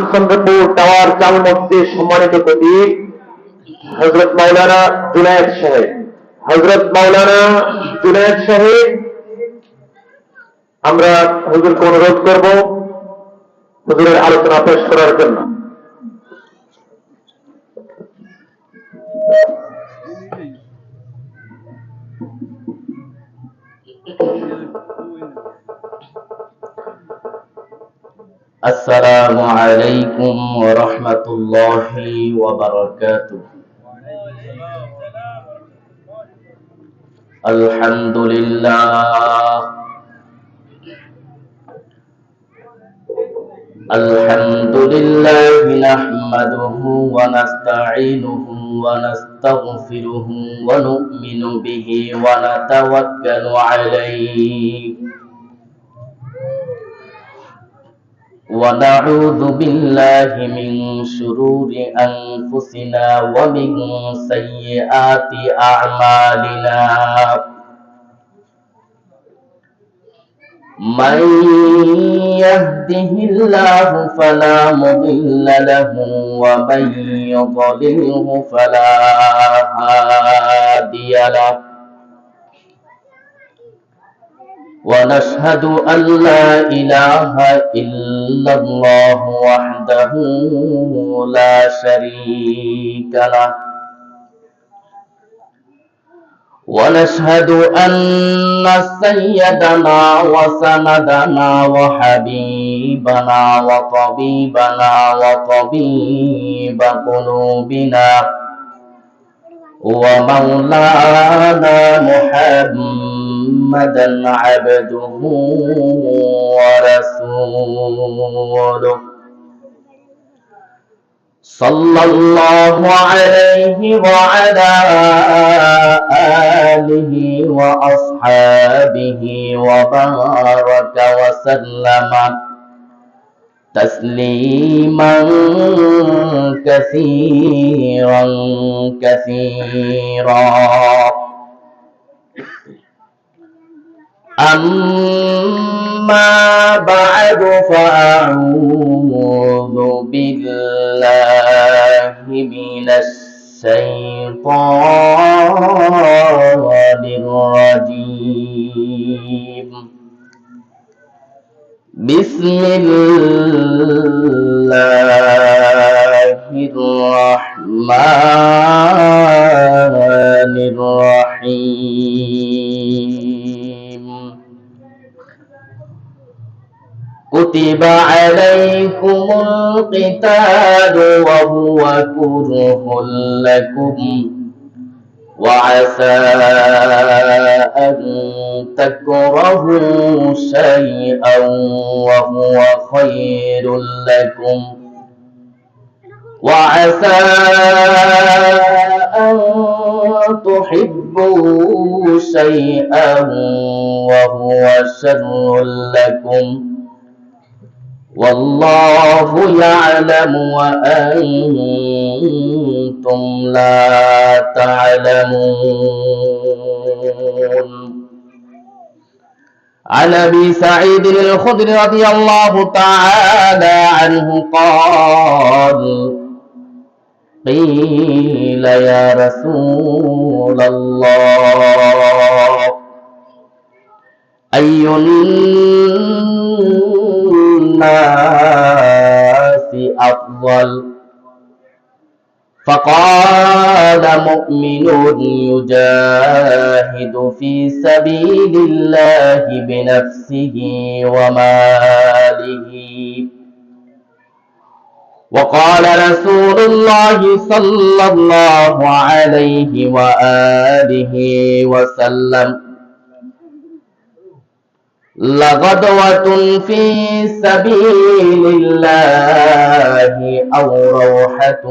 Ramchandrapur tower চাল মধ্যে সম্মানিত প্রতীক হযরত মাওলানা জুনায়েদ সাহেব। হযরত মাওলানা জুনায়েদ সাহেব, আমরা হুজুরকে অনুরোধ করব হুজুরের আলোচনা পেশ করার জন্য। আসসালামু আলাইকুম ওয়া রাহমাতুল্লাহি ওয়া বারাকাতুহু। আলহামদুলিল্লাহ নাহমাদুহু ওয়া নাস্তাঈনুহু ওয়া নাস্তাগফিরুহু ওয়া নু'মিনু বিহি ওয়া নাতাওয়াক্কালু আলাইহি ونعوذ بالله من شرور أنفسنا ومن سيئات أعمالنا من يهده الله فلا مضل له ومن يضلله فلا هادي له ونشهد أن لا إله إلا الله وحده لا شريك له ونشهد أن سيدنا وسندنا وحبيبنا وطبيبنا وطبيب قلوبنا ومولانا محمدا عبده ورسوله صلى الله عليه وعلى آله وأصحابه وبارك وسلم تسليما كثيرا كثيرا أما بعد فأعوذ بالله من الشيطان الرجيم بسم الله الرحمن الرحيم كتب عليكم القتال وهو كره لكم وعسى أن تكرهوا شيئا وهو خير لكم وعسى أن تحبوا شيئا وهو شر لكم والله يعلم وأنتم لا تعلمون. عن أبي سعيد الخدري رضي الله تعالى عنه قال قيل يا رسول الله أي الناس أفضل فقال مؤمن يجاهد في سبيل الله بنفسه وماله وقال رسول الله صلى الله عليه وآله وسلم لغدوة في سبيل الله أو روحة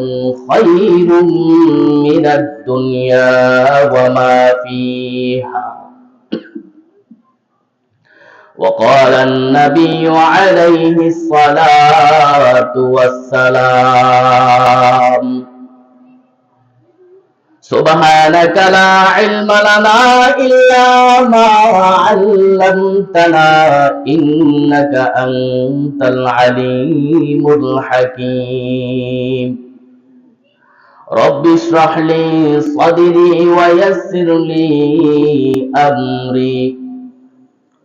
خير من الدنيا وما فيها. وقال النبي عليه الصلاة والسلام سبحانك لا علم لنا إلا ما علمتنا إنك أنت العليم الحكيم رب اشرح لي صدري ويسر لي أمري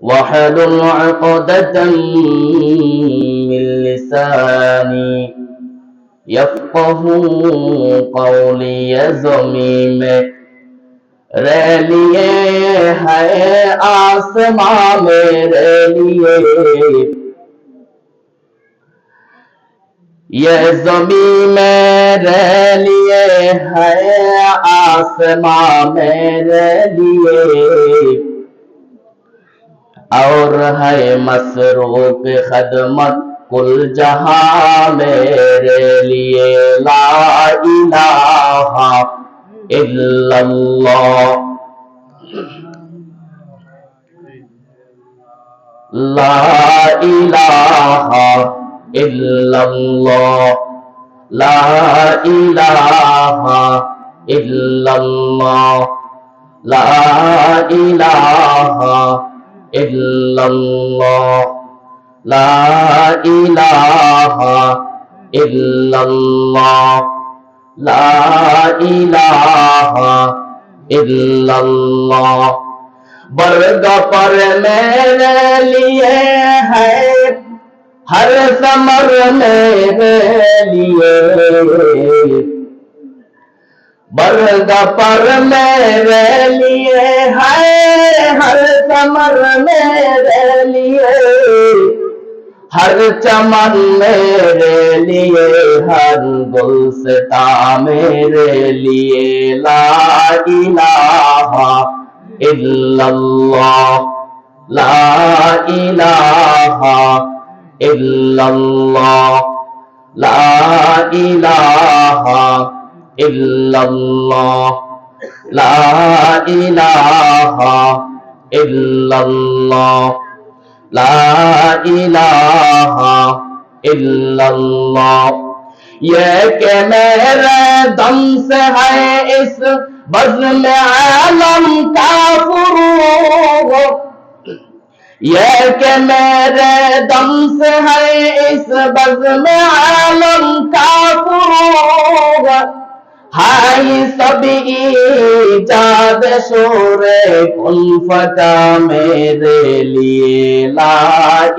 واحلل عقدة من لساني यफ़क़हू क़ौली ज़मीन में रह लिए है आसमां में रह लिए ये ज़मीन में रह लिए है आसमां में रह लिए और है मसरूफ़ खदमत कुल जहां मेरे लिए ला इलाहा इल्लल्लाह ला इलाहा इल्लल्लाह ला इलाहा इल्लल्लाह ला इलाहा इल्लल्लाह ला इलाहा इल्लल्लाह ला इलाहा इल्लल्लाह बरग पर मेरे लिए है हर समर मेरे लिए बरग पर मेरे लिए है हर समर मेरे लिए हर चमन मेरे लिए हर गुलसिता मेरे लिए ला इलाहा इल्लल्लाह ला इलाहा इल्लल्लाह ला इलाहा इल्लल्लाह ला इलाहा इल्लल्लाह ला इलाहा इल्लल्लाह ये कि मेरे दम से है इस बज़्म आलम का फुरूग ये कि मेरे दम से है इस बज़्म आलम का फुरूग हाय सब ईजाद शोरे कुन फटा मेरे लिए ला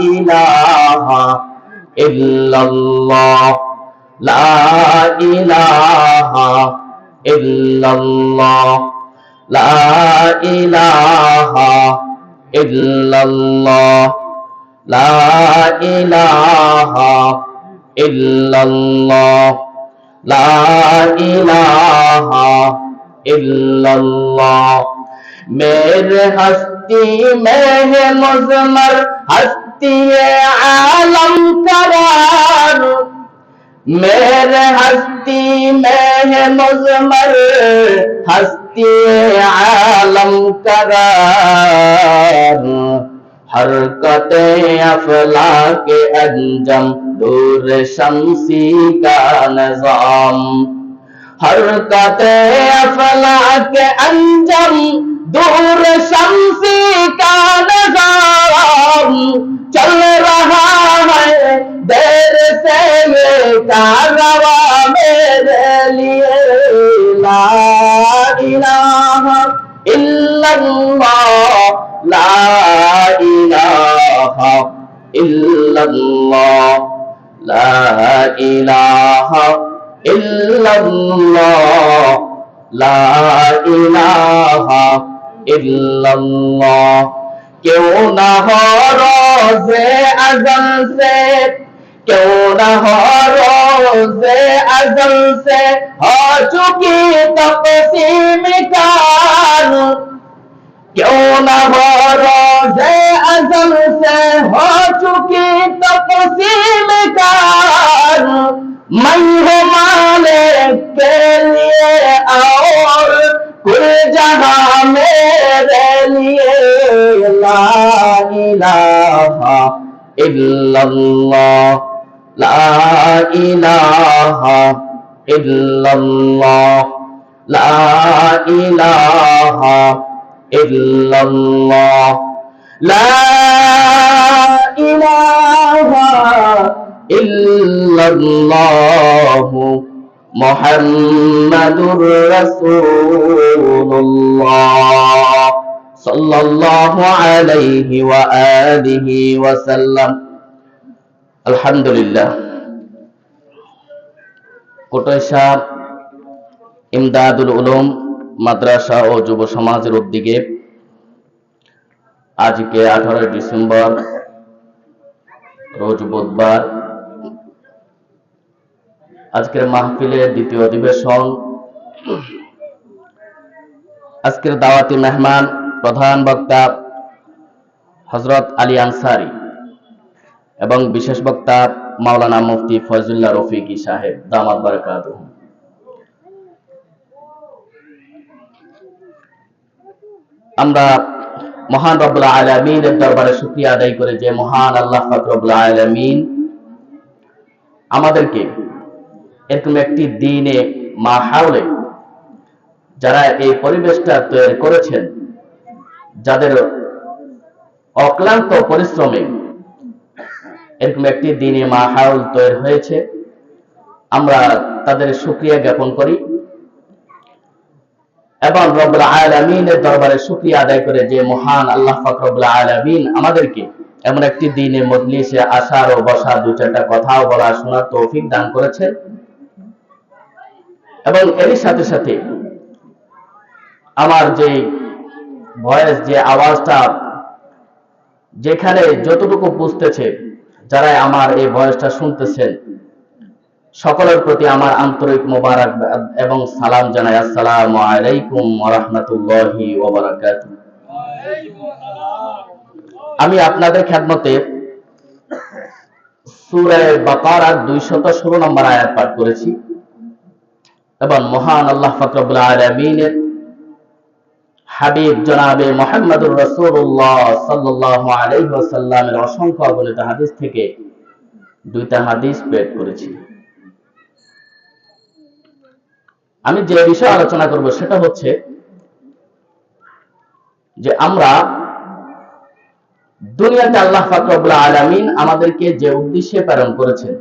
इलाहा इल्लल्लाह ला इलाहा इल्लल्लाह ला इलाहा इल्लल्लाह ला इलाहा इल्लल्लाह ला इलाहा इल्लल्लाह मेरे हस्ती में है मुज़मर हस्ती आलम करार मेरे हस्ती में है मुज़मर हस्ती आलम करार हरकते अफला के अंजम दूर शमसी का निज़ाम हरकते अफला के अंजम दूर शमसी का निज़ाम चल रहा है देर से ये कारवा मेरे लिए ला इलाहा इल्लल्लाह ला इलाहा इल्लल्लाह ला इलाहा इल्लल्लाह ला इलाहा इल्लल्लाह क्यों ना हो रोज़े अज़ल से क्यों ना हो रोज़े अज़ल से हो चुकी तक़सीम कान क्यों ना हो रोज़े अज़ल से हो चुकी तक़सीम कान मैं हूँ मालिक के लिए और कुल जहां मेरे लिए ला इलाहा इल्लल्लाह ला इलाहा इल्लल्लाह লা ইলাহা ইল্লাল্লাহ, লা ইলাহা ইল্লাল্লাহ, মুহাম্মাদুর রাসূলুল্লাহ সাল্লাল্লাহু আলাইহি ওয়া আলিহি ওয়া সাল্লাম। আলহামদুলিল্লাহ। কোটাইশা ইমদাদুল উলুম মাদ্রাসা ও যুব সমাজের উদ্যোগে আজকে 18 ডিসেম্বর রোজ বুধবার আজকের মাহফিলের দ্বিতীয় অধিবেশন। আজকের দাওয়াতি মেহমান প্রধান বক্তা হযরত আলী আনসারী এবং বিশেষ বক্তা মাওলানা মুফতি ফয়জুল্লাহ রফিকি সাহেব দামাত বারাকাতুহু। আমরা মহান রব্বুল আলামিনের দরবারে শুকরিয়া আদায় করে যে মহান আল্লাহ পাক রব্বুল আলামিন আমাদেরকে এরকম একটি দিনে মাহফিলে যারা এই পরিবেশটা তৈরি করেছেন, যাদের অক্লান্ত পরিশ্রমে এরকম একটি দিনে মাহফিল তৈরি হয়েছে, আমরা তাদের শুকরিয়া জ্ঞাপন করি এবং রব্বুল আলামিনের দরবারে শুকরিয়া আদায় করে যে মহান আল্লাহ পাক রব্বুল আলামিন আমাদেরকে এমন একটি দিনে মজলিসে আসার ও বসার দু চারটা কথাও বলা শোনার তৌফিক দান করেছেন। এবং এরই সাথে সাথে আমার যে ভয়েস, যে আওয়াজটা যেখানে যতটুকু বুঝতেছে, যারা আমার এই ভয়েসটা শুনতেছেন, সকলের প্রতি আমার আন্তরিক মোবারক এবং সালাম জানাই। আসসালামু আলাইকুম ওয়া রাহমাতুল্লাহি ওয়া বারাকাতুহু। আমি আপনাদের খেদমতে সূরা বাকারার 216 নম্বর আয়াত পাঠ করেছি এবং মহান আল্লাহ পাক রব্বুল আলামিনের হাবিব জনাবে মুহাম্মদুর রাসূলুল্লাহ সাল্লাল্লাহু আলাইহি ওয়াসাল্লামের অসংখ্য অগণিত হাদিস থেকে দুইটা হাদিস পেশ করেছি। আমি যে বিষয়ে আলোচনা করব সেটা হচ্ছে যে আমরা দুনিয়াতে আল্লাহ পাক রব্বুল আলামিন আমাদেরকে যে উদ্দেশ্যে প্রেরণ করেছেন,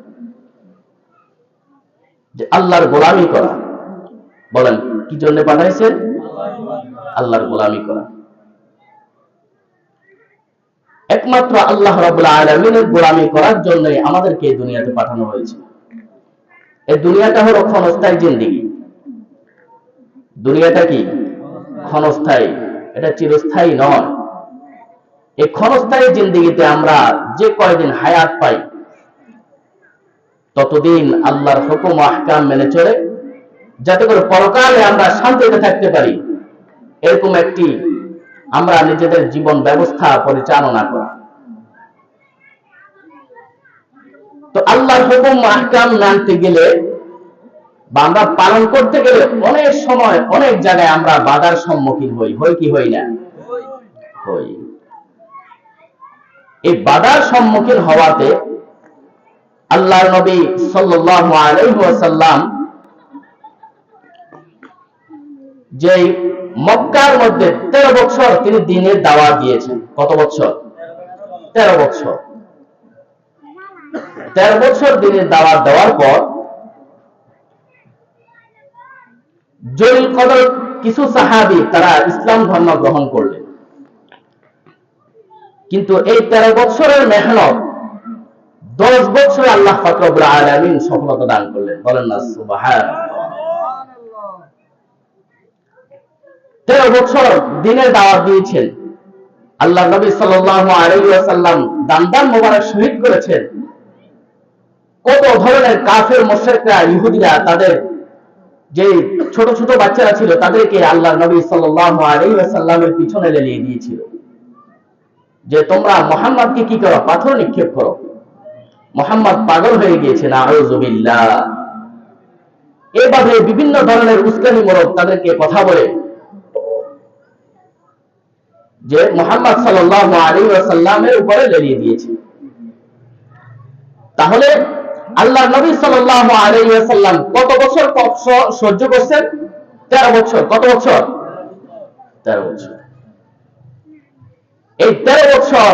যে আল্লাহর গোলামি করা। বলেন কি জন্য পাঠাইছেন? আল্লাহর গোলামি করা। একমাত্র আল্লাহ রাব্বুল আলামিনের গোলামি করার জন্যই আমাদেরকে এই দুনিয়াতে পাঠানো হয়েছে। এই দুনিয়াটা হলো ক্ষণস্থায়ী জিন্দেগি। দুনিয়াটা কি? ক্ষণস্থায়ী, এটা চিরস্থায়ী নয়। এই ক্ষণস্থায়ী জিন্দেগিতে আমরা যে কয়দিন হায়াত পাই, ততদিন আল্লাহর হুকুম আহকাম মেনে চলে, যাতে করে পরকালে আমরা শান্তিতে থাকতে পারি, এরকম একটি আমরা নিজেদের জীবন ব্যবস্থা পরিচালনা করা। তো আল্লাহর হুকুম আহকাম মানতে গেলে বা আমরা পালন করতে গেলে অনেক সময় অনেক জায়গায় আমরা বাধার সম্মুখীন হই কি হই না? হই। এই বাধার সম্মুখীন হওয়াতে আল্লাহর নবী সাল্লাল্লাহু আলাইহি ওয়াসাল্লাম যে মক্কার মধ্যে 13 বছর তিনি দ্বীনের দাওয়াত দিয়েছেন। কত বছর? 13 বছর। 13 বছর দ্বীনের দাওয়াত দেওয়ার পর জলিল কদর কিছু সাহাবী তারা ইসলাম ধর্ম গ্রহণ করলেন। কিন্তু এই 13 বছরের মেহনত 10 বছরে আল্লাহ পাক রব্বুল আলামিন সফলতা দান করলেন। বলেন না সুবহানাল্লাহ। 13 বছর দ্বীনের দাওয়াত দিয়েছেন। আল্লাহ নবী সাল্লাল্লাহু আলাইহি ওয়াসাল্লাম দান মোবারক শহীদ করেছেন। কত ধরনের কাফের মুশরিকরা, ইহুদিরা তাদের যে ছোট ছোট বাচ্চারা ছিল তাদেরকে আল্লাহ নবী সাল্লাল্লাহু আলাইহি ওয়াসাল্লামের পিছনে লেলিয়ে দিয়েছিল যে তোমরা মুহাম্মদকে কি করো? পাথর নিক্ষেপ করো। মুহাম্মদ পাগল হয়ে গিয়েছে, নাউযু বিল্লাহ। এভাবে বিভিন্ন ধরনের উস্কানিমূলক তাদেরকে কথা বলে যে মুহাম্মদ সাল্লাল্লাহু আলাইহি ওয়াসাল্লামের উপরে লেলিয়ে দিয়েছে। তাহলে আল্লাহ নবী সাল্লাল্লাহু আলাইহি ওয়াসাল্লাম কত বছর সহ্য করছেন? 13 বছর। কত বছর? 13 বছর। এই 13 বছর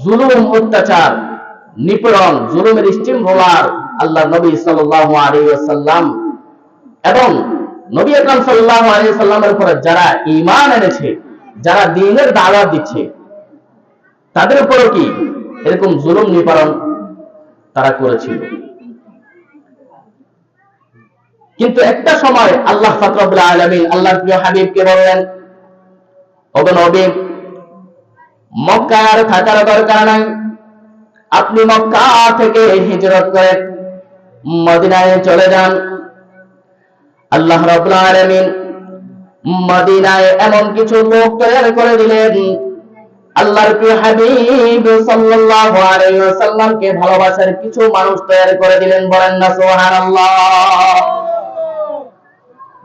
জুলুম, অত্যাচার, নিপীড়ন, জুলুমের স্টিম রোলার আল্লাহ নবী সাল্লাল্লাহু আলাইহি ওয়াসাল্লাম এবং নবী আকরাম সাল্লাল্লাহু আলাইহি ওয়াসাল্লামের উপরে যারা ঈমান এনেছে, যারা দ্বীনের দাওয়াত দিচ্ছে, তাদের উপরও কি এরকম জুলুম নিপীড়ন তারা করেছিল। কিন্তু একটা সময় আল্লাহ পাক রব্বুল আলামিন আল্লাহর প্রিয় হাবিবকে বললেন, ওগো নবী, মক্কার থাকার দরকার নাই, আপনি মক্কা থেকে হিজরত করে মদিনায় চলে যান। আল্লাহ রাব্বুল আলামিন মদিনায় এমন কিছু লোক তৈরি করে দিলেন, আল্লাহর প্রিয় হাবিব সাল্লাল্লাহু আলাইহি ওয়াসাল্লামকে ভালোবাসার কিছু মানুষ তৈরি করে দিলেন। বলেন না সুবহানাল্লাহ।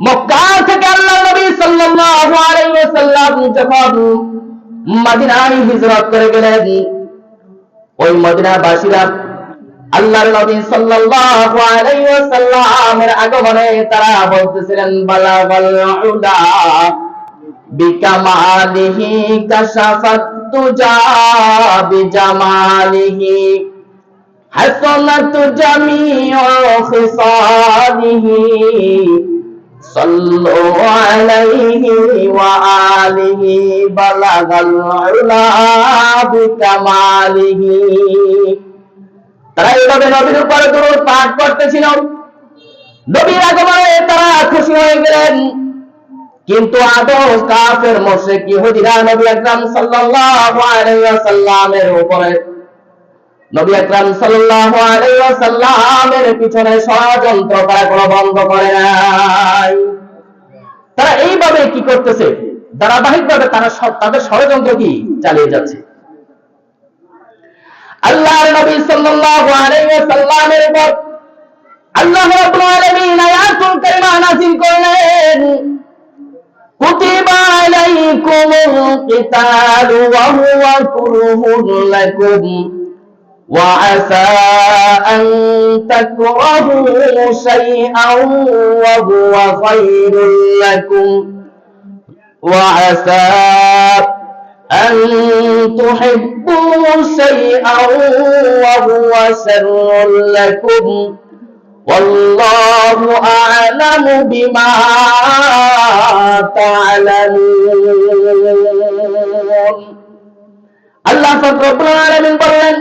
মক্কা থেকে আল্লাহর নবী সাল্লাল্লাহু আলাইহি ওয়াসাল্লাম যখন মদিনায় হিজরত করে গেলেন, ওই মদিনাবাসীরা আল্লাহর নবী সাল্লাল্লাহু আলাইহি ওয়াসাল্লামের আগমনে তারা বলতেছিলেন, বালাগাল উলা বিকামালিহি কাশাফাত তুজা বিজামালিহি হাসানাত জামিউ খিসালিহি সাল্লু আলাইহি ওয়া আলিহি বালাগাল উলা বিকামালিহি। তারা এইভাবে নবীর উপরে দরুদ পাঠ করতেছিল। নবীর আগমনে তারা খুশি হয়ে গেলেন। কিন্তু আদৌ কাফের মুশরিক ইহুদিরা নবী আকরাম সাল্লাল্লাহু আলাইহি ওয়াসাল্লামের উপরে, নবী আকরাম সাল্লাল্লাহু আলাইহি ওয়াসাল্লামের পিছনে ষড়যন্ত্র করা কোনো বন্ধ করে নাই। তারা এইভাবে কি করতেছে, ধারাবাহিকভাবে তারা তাদের ষড়যন্ত্র কি চালিয়ে যাচ্ছে। আল্লাহর নবী সাল্লাল্লাহু আলাইহি ওয়াসাল্লামের উপর আল্লাহ রাব্বুল আলামিন আয়াতুল কারিমা নাযিল করলেন, কুতিবা আলাইকুমুল কিতালু ওয়া হুয়া কুরহুন লাকুম ওয়া আসা আন তাকরাহু শাইআন ওয়া হুয়া খায়রুল লাকুম ওয়া আসা أن تحبوا شيئا وهو شر لكم والله أعلم بما تعلمون। আল্লাহ পাক রব্বুল আলামিন বললেন,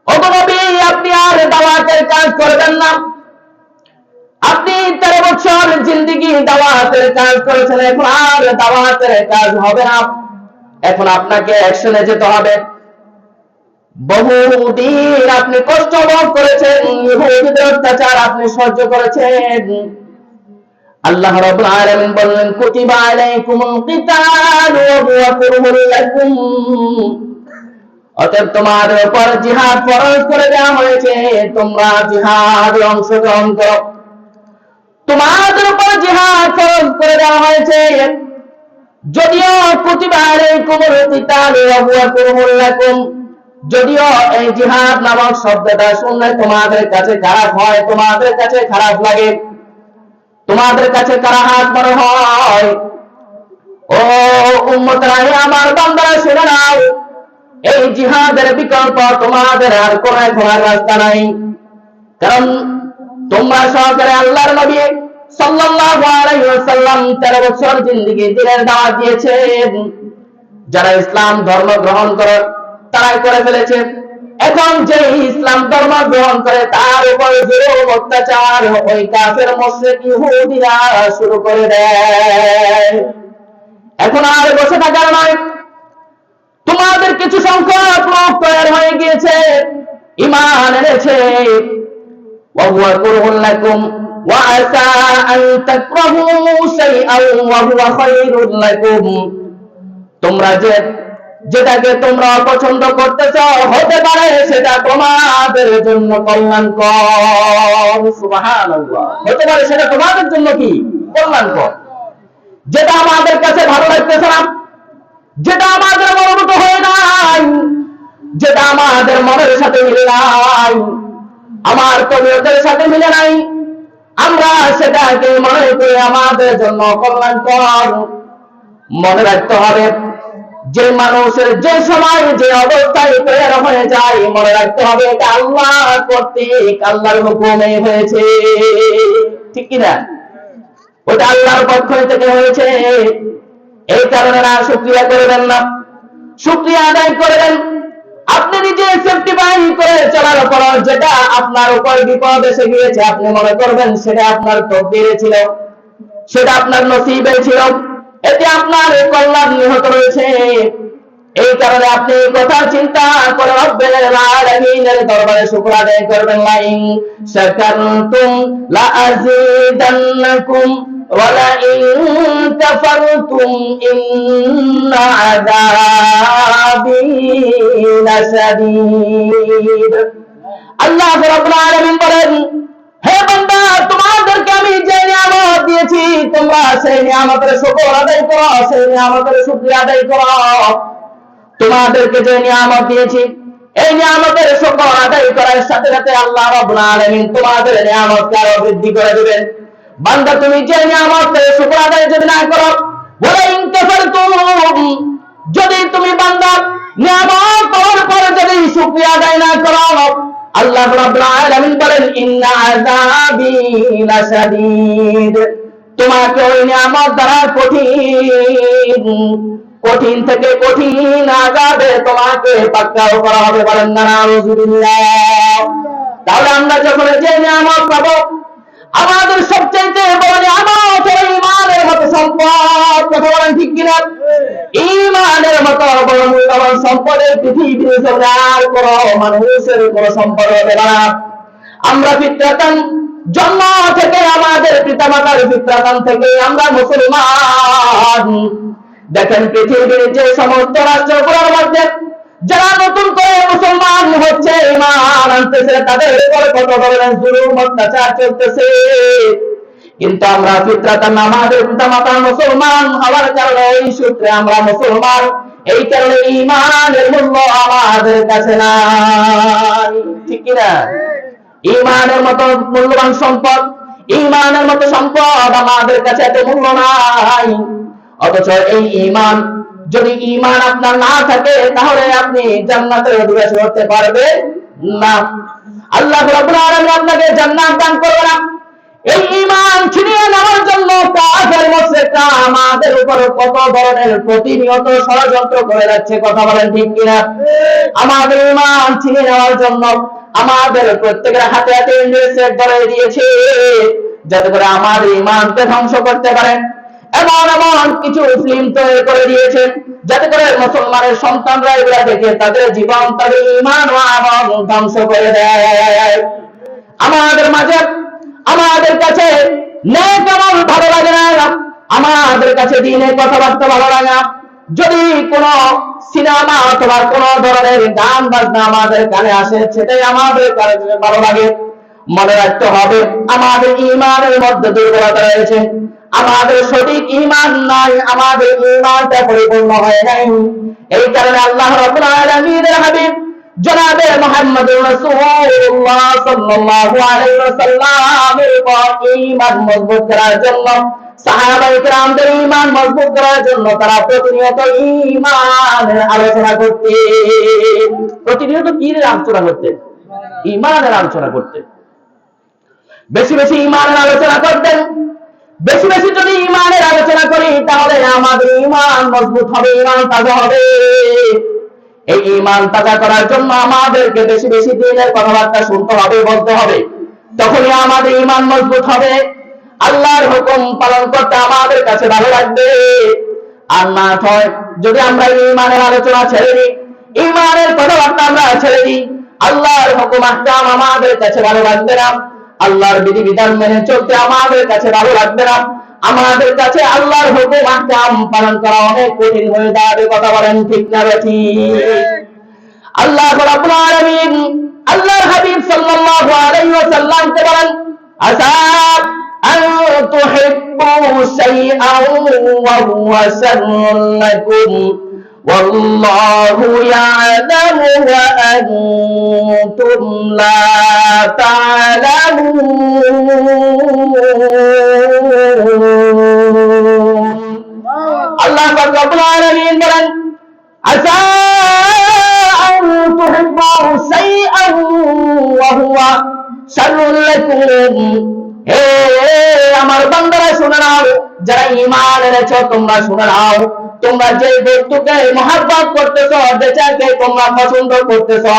ওগো নবী, আপনি আর দাওয়াতের কাজ করবেন না। আপনি 13 বছর জিন্দেগি দাওয়াতের কাজ করেছেন, এখন আর দাওয়াতের কাজ হবে না। এখন আপনাকে অ্যাকশনে যেতে হবে। বহুদিন আপনি কষ্ট ভোগ করেছেন, ইহুদিদের অত্যাচার আপনি সহ্য করেছেন। আল্লাহ রাব্বুল আলামিন বললেন, কুতিবা আলাইকুমুল কিতালু ওয়া হুয়া কুরহুন লাকুম, অতএব তোমাদের উপর জিহাদ ফরজ করে দেওয়া হয়েছে, তোমরা জিহাদে অংশগ্রহণ করো। তোমাদের উপর জিহাদ ফরজ করে দেওয়া হয়েছে, যদিও কুতিবা আলাইকুমুল কিতালু ওয়া হুয়া কুরহুন লাকুম, যদিও এই জিহাদ নামক শব্দটা শুনলে তোমাদের কাছে খারাপ হয়, তোমাদের কাছে খারাপ লাগে, তোমাদের কাছে কারাহাত মনে হয়। ও উম্মতরা, আমার বান্দারা শুনে নাও, এই জিহাদের বিকল্প তোমাদের আর কোন রাস্তা নাই। কারণ তোমরা সহকারে আল্লাহর নবী সাল্লাল্লাহু আলাইহি ওয়াসাল্লাম 13 বছর জিন্দেগি দিনের দাওয়াত দিয়েছেন। যারা ইসলাম ধর্ম গ্রহণ করে তারাই করে ফেলেছে। এখন যে ইসলাম ধর্ম গ্রহণ করে তার উপর জুলুম অত্যাচার ওই কাফের মুশরিক ইহুদিরা শুরু করে দেয়। এখন আর বসে থাকার নয়, তোমাদের কিছু সংখ্যক লোক তৈরি হয়ে গিয়েছে, ঈমান এনেছে। ওয়া হুয়া কুরহুন লাকুম ওয়া আসা আন তাকরাহু শাইআন ওয়া হুয়া খায়রুল লাকুম, তোমরা যেটাকে তোমরা পছন্দ করতেছ হতে পারে সেটা তোমাদের জন্য কল্যাণকর। সুবহানাল্লাহ। হতে পারে সেটা তোমাদের জন্য কি কল্যাণকর। যেটা আমাদের কাছে ভালো লাগতেছে না, যেটা আমাদের মনোনীত হয় নাই, যেটা আমাদের মনের সাথে মিলে নাই, আমার তবিয়তের সাথে মিলে নাই, আমরা সেটাকে মনে করে আমাদের জন্য কল্যাণকর। মনে রাখতে হবে, যে মানুষের যে সময় যে অবস্থায় তৈরি হয়ে যায়, মনে রাখতে হবে এটা আল্লাহ কর্তৃক, আল্লাহর হুকুমে হয়েছে, ঠিক কিনা? ওটা আল্লাহর পক্ষ থেকে হয়েছে। এই কারণে না শুকরিয়া করবেন না, শুকরিয়া আদায় করবেন। আপনি নিজে সেফটি বাইন করে চলার পর যেটা আপনার উপর বিপদ এসে গিয়েছে, আপনি মনে করবেন সেটা আপনার তকদিরে ছিল, সেটা আপনার নসিবে ছিল, এতে আপনার কল্যাণ নিহত রয়েছে। এই কারণে আপনি এই কথা চিন্তা করে রব্বুল আলামিনের দরবারে শুকর আদায় করবেন। লাইন শাকারতুম লাআযীদান্নাকুম ওয়া লাইন কাফারতুম ইন্না আযাবি লাশাদীদ। আল্লাহ রাব্বুল আলামিন বলেন, হে বান্দা, তোমাদেরকে আমি যে নিয়ামত দিয়েছি তোমরা সেই নিয়ামতের শুকর আদায় করো, সেই নিয়ামতের শুকরিয়া আদায় করো। তোমাদেরকে যে নিয়ামত দিয়েছি এই নিয়ামতের শুকর আদায় করার সাথে সাথে আল্লাহ রাব্বুল আলামিন তোমাদের নিয়ামতকে আরো বৃদ্ধি করে দিবেন। বান্দা, তুমি যে নিয়ামতের শুকর আদায় যদি না করো, ওয়া ইন কাফারতুম, যদি তুমি বান্দা নিয়ামত পাওয়ার পরে যদি শুকরিয়া আদায় না করো, আল্লাহ রাব্বুল আলামিন বলেন ইন্না আযাবি লাশাদীদ, তোমাকে ওই নিয়ামত দ্বারা কঠিন থেকে কঠিন আযাবে তোমাকে পাকড়াও করা হবে। বলেন না নাউযুবিল্লাহ। তাহলে আমরা যখন যে নিয়ামত পাবো, আমাদের সবচেয়ে বড় নিয়ামত হলো ঈমানের মতো সম্পদ। কথা বলেন ঠিক কিনা? ঈমানের মতো বড় মূল্যবান সম্পদের পৃথিবীর জমিনে আর কোনো মানুষের কোনো সম্পদ হবে না। আমরা ফিতরাতান, জন্ম থেকে আমাদের পিতামাতার ফিতরাতান থেকে আমরা মুসলমান। দেখেন পৃথিবীর যে সমস্ত রাষ্ট্রগুলোর মধ্যে যারা নতুন করে মুসলমান হচ্ছে, ঈমান আনতেছে, তাদের উপর কত ধরনের জুলুম অত্যাচার চলতেছে। কিন্তু আমরা ফিতরাতান, আমাদের পিতামাতা মুসলমান হওয়ার কারণে, এই সূত্রে আমরা মুসলমান, এই কারণে ঈমানের মূল্য আমাদের কাছে নাই, ঠিক কিনা? ঈমানের মতো মূল্যবান সম্পদ, ঈমানের মতো সম্পদ আমাদের কাছে এত মূল্য নাই। অথচ এই ঈমান, যদি ঈমান আপনার না থাকে তাহলে আপনি জান্নাতের অধিবাসী হতে পারবেন না। আল্লাহ রাব্বুল আলামিন আপনাকে জান্নাত দান করবে না। এই ঈমান ছিনিয়ে নেওয়ার জন্য কাফের মুশরিকরা আমাদের উপর কত ধরনের প্রতিনিয়ত ষড়যন্ত্র করে যাচ্ছে। কথা বলেন ঠিক কিনা? আমাদের ঈমান ছিনিয়ে নেওয়ার জন্য আমাদের প্রত্যেকের হাতে হাতে ইংরেজদের ধরে দিয়েছে, যাতে করে আমাদের ঈমানকে ধ্বংস করতে পারে। এমন এমন কিছু ফিল্ম তৈরি করে দিয়েছেন যাতে করে মুসলমানের সন্তানরা এগুলা দেখে তাদের জীবন, তাদের ঈমান ও আমল ধ্বংস করে দেয়। আমাদের মাঝে, আমাদের কাছে নেক আমল ভালো লাগে না, আমাদের কাছে দ্বীনের কথাবার্তা ভালো লাগে না। যদি কোন সিনেমা অথবা কোন ধরনের গান বাজনা আমাদের কানে আসে, সেটাই আমাদের কানে ভালো লাগে। মনে রাখতে হবে আমাদের ঈমানের মধ্যে দুর্বলতা রয়েছে, আমাদের সঠিক ঈমান নাই, আমাদের ঈমানটা পরিপূর্ণ হয় নাই। এই কারণে আল্লাহ রাব্বুল আলামিনের হাবিব জনাবে মুহাম্মদুর রাসূলুল্লাহ সাল্লাল্লাহু আলাইহি ওয়াসাল্লামের উপর ঈমান মজবুত করার জন্য, সাহাবায়ে কেরামদের ঈমান মজবুত করার জন্য তারা প্রতিনিয়ত ঈমানের আলোচনা করতেন। প্রতিনিয়ত কি আলোচনা করতেন? ঈমানের আলোচনা করতেন। বেশি বেশি ঈমানের আলোচনা করতেন। বেশি বেশি যদি ঈমানের আলোচনা করি তাহলে আমাদের ঈমান মজবুত হবে, ঈমান তাজা হবে। এই ঈমান তাজা করার জন্য আমাদেরকে বেশি বেশি দ্বীনের কথাবার্তা শুনতে হবে, বলতে হবে। তখনই আমাদের ঈমান মজবুত হবে, আল্লাহর হুকুম পালন করতে আমাদের কাছে ভালো লাগবে। আর না হয় যদি আমরা ঈমানের আলোচনা ছেড়ে দিই, ঈমানের কথাবার্তা আমরা ছেড়ে দিই, আল্লাহর হুকুম আহকাম আমাদের কাছে ভালো লাগবে না, আল্লাহর বিধিবিধান মেনে চলতে আমাদের কাছে ভালো লাগবে না, আমাদের কাছে আল্লাহর হুকুম আহকাম পালন করা অনেক কঠিন হয়ে যাবে। কথা বলেন ঠিক না ঠিক? আল্লাহ রাব্বুল আলামিন আল্লাহর হাবিব সাল্লাল্লাহু আলাইহি ওয়াসাল্লামকে বলেন, আসা আন তুহিব্বু শাইআন ওয়া হুয়া শাররুন লাকুম ওয়াল্লাহু ইয়ালামু ওয়া আনতুম লা তা'লামুন। হে আমার বান্দারা শুনে নাও, যারা ঈমান এনেছো তোমরা শুনে নাও, তোমরা যে বস্তুকে মহব্বত করতেছো, যেটাকে তোমরা পছন্দ করতেছো,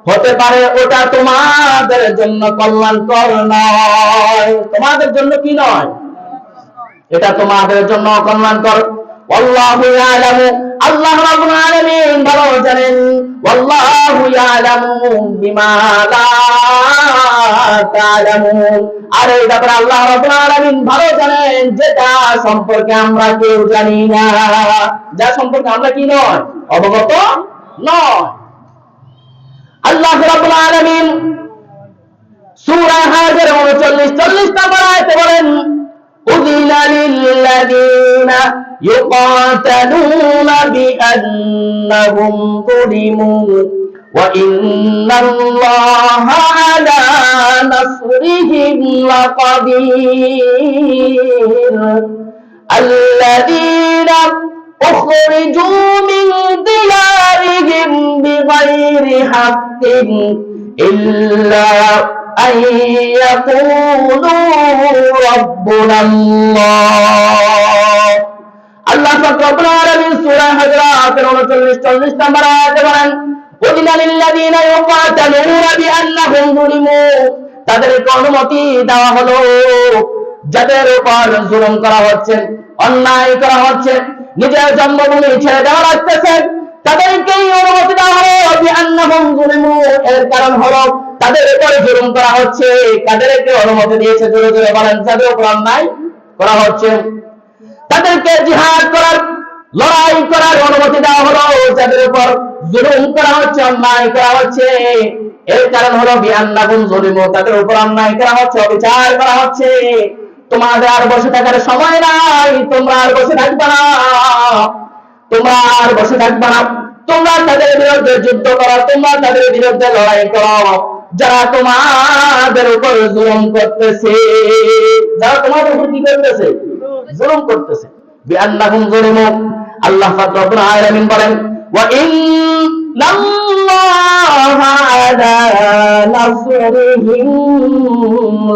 হতে পারে ওটা তোমাদের জন্য কল্যাণকর নয়। তোমাদের জন্য কি নয়? এটা তোমাদের জন্য কল্যাণকর। আল্লাহু ইয়ালামু, আল্লাহ রাব্বুল আলামিন ভালো জানেন, আল্লাহু ইয়ালামু বিমা লা তা'লামুন। আর এই ব্যাপারে আল্লাহ রাব্বুল আলামিন ভালো জানেন যেটা সম্পর্কে আমরা কেউ জানি না, যা সম্পর্কে আমরা কি নয়, অবগত নয়। আল্লাহ রাব্বুল আলামিন সূরা হাজর 39-40 নম্বর আয়াতে বলেন, উযিনা লিল্লাযীনা ইউকাতালুনা বিআন্নাহুম যুলিমু ওয়া ইন্নাল্লাহা আলা নাসরিহিম লাকাদির। আল্লাযীনা উখরিজু মিন দিয়ারিহিম বিগাইরি হাক্কিন ইল্লা أن يقولوا ربنا الله। আল্লাহ পাক রব্বুল আলামিন সূরা হুজুরাত 39-40 নম্বর আয়াতে বলেন, উযিনা লিল্লাযীনা ইউকাতালুনা বিআন্নাহুম যুলিমু। তাদেরকে অনুমতি দেওয়া হলো যাদের উপর জুলুম করা হচ্ছে, অন্যায় করা হচ্ছে, নিজের জন্মভূমি ছেড়ে দেওয়া লাগতেছে, তাদেরকে অনুমতি দেওয়া হলো বিআন্নাহুম যুলিমু। এর কারণ হলো তাদের উপরে জুলুম করা হচ্ছে। কাদেরকে অনুমতি দিয়েছে? জোরে জোরে বলেন। যাদের উপর অন্যায় করা হচ্ছে তাদেরকে জিহাদ করার, লড়াই করার অনুমতি দেওয়া হলো। যাদের উপর জুলুম করা হচ্ছে, অন্যায় করা হচ্ছে, এর কারণ হলো বিআন্নাহুম যুলিমু, তাদের উপর অন্যায় করা হচ্ছে, অবিচার করা হচ্ছে। তোমাদের আর বসে থাকার সময় নাই, তোমরা আর বসে থাকবে না, তোমরা আর বসে থাকবে না, তোমরা তাদের বিরুদ্ধে যুদ্ধ করো, তোমরা তাদের বিরুদ্ধে লড়াই করো যারা তোমাদের উপর জুলুম করতেছে, যারা তোমাদের উপর কি করতেছে? জুলুম করতেছে। বিআন্নাহুম যুলিমু। আল্লাহ পাক রব্বুল আলামিন বলেন, ওয়া ইন্নাল্লাহা আলা নাসরিহিম